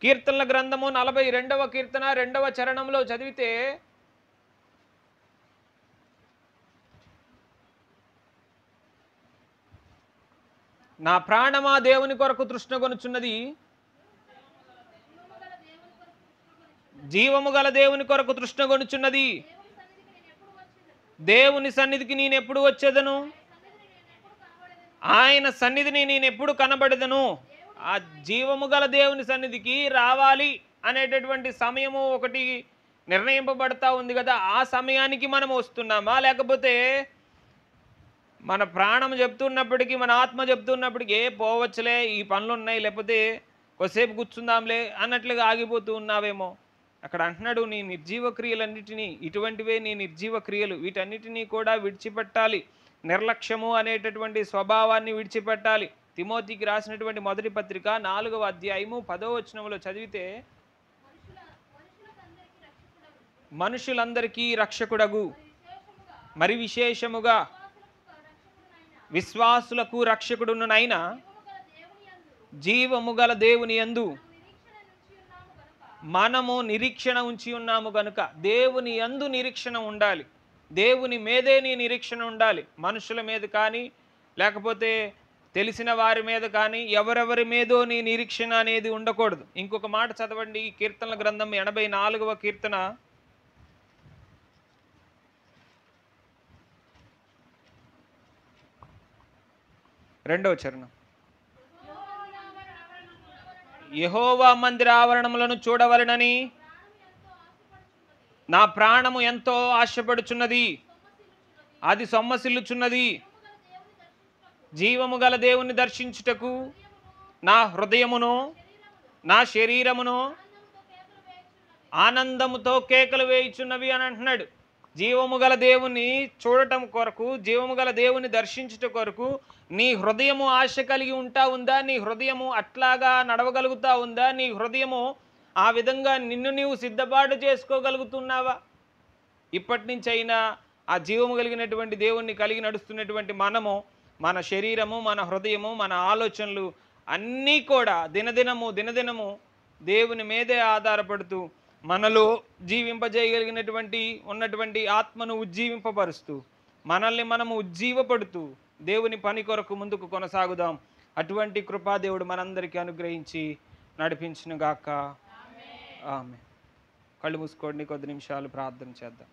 కీర్తనల గ్రంథము 42వ కీర్తన 2వ చరణంలో చదివితే, నా ప్రాణమా దేవుని కొరకు తృష్ణగొనుచున్నది, జీవము గల దేవుని కొరకు తృష్ణగొనుచున్నది, దేవుని సన్నిధికి నేను ఎప్పుడు వచ్చేదను, ఆయన సన్నిధిని నేను ఎప్పుడు కనబడదను. ఆ జీవము గల దేవుని సన్నిధికి రావాలి అనేటటువంటి సమయము ఒకటి నిర్ణయింపబడతా ఉంది కదా, ఆ సమయానికి మనం వస్తున్నామా, లేకపోతే మన ప్రాణం చెప్తున్నప్పటికీ, మన ఆత్మ చెప్తున్నప్పటికీ పోవచ్చులే, ఈ పనులు ఉన్నాయి, లేకపోతే కొద్దిసేపు కూర్చుందాంలే అన్నట్లుగా ఆగిపోతూ ఉన్నావేమో. అక్కడ అంటున్నాడు, నీ నిర్జీవ క్రియలన్నిటినీ, ఇటువంటివే నీ నిర్జీవ క్రియలు, వీటన్నిటినీ కూడా విడిచిపెట్టాలి. నిర్లక్ష్యము అనేటటువంటి స్వభావాన్ని విడిచిపెట్టాలి. తిమోతికి రాసినటువంటి మొదటి పత్రిక 4వ అధ్యాయము 10వ వచనంలో చదివితే, మనుషులందరికీ రక్షకుడగు, మరి విశేషముగా విశ్వాసులకు రక్షకుడునైన జీవము గల దేవుని యందు మనము నిరీక్షణ ఉంచి ఉన్నాము గనుక. దేవుని యందు నిరీక్షణ ఉండాలి, దేవుని మీదే నీ నిరీక్షణ ఉండాలి. మనుషుల మీద కానీ, లేకపోతే తెలిసిన వారి మీద కానీ, ఎవరెవరి మీదో నీ నిరీక్షణ అనేది ఉండకూడదు. ఇంకొక మాట చదవండి, కీర్తనల గ్రంథం 84వ కీర్తన 2వ చరణం. యెహోవా మందిర ఆవరణములను చూడవలెనని నా ప్రాణము ఎంతో ఆశపడుచున్నది, అది సొమ్మసిల్లుచున్నది. జీవము గల దేవుని దర్శించుటకు నా హృదయమును నా శరీరమును ఆనందముతో కేకలు వేయుచున్నవి అని అంటున్నాడు. జీవము గల దేవుని చూడటం కొరకు, జీవము గల దేవుని దర్శించుట కొరకు నీ హృదయము ఆశ కలిగి ఉంటా ఉందా? నీ హృదయము అట్లాగా నడవగలుగుతా ఉందా? నీ హృదయము ఆ విధంగా నిన్ను నీవు సిద్ధపాటు చేసుకోగలుగుతున్నావా? ఇప్పటి నుంచి అయినా ఆ జీవము కలిగినటువంటి దేవుణ్ణి కలిగి నడుస్తున్నటువంటి మనము, మన శరీరము, మన హృదయము, మన ఆలోచనలు అన్నీ కూడా దినదినము దేవుని మీదే ఆధారపడుతూ మనలో జీవింపజేయగలిగినటువంటి ఉన్నటువంటి ఆత్మను ఉజ్జీవింపబరుస్తూ మనల్ని మనము ఉజ్జీవపడుతూ దేవుని పని కొరకు ముందుకు కొనసాగుదాం. అటువంటి కృపా దేవుడు మనందరికీ అనుగ్రహించి నడిపించునుగాక. ఆమేన్. కళ్ళు మూసుకోండి, కొద్ది నిమిషాలు ప్రార్థన చేద్దాం.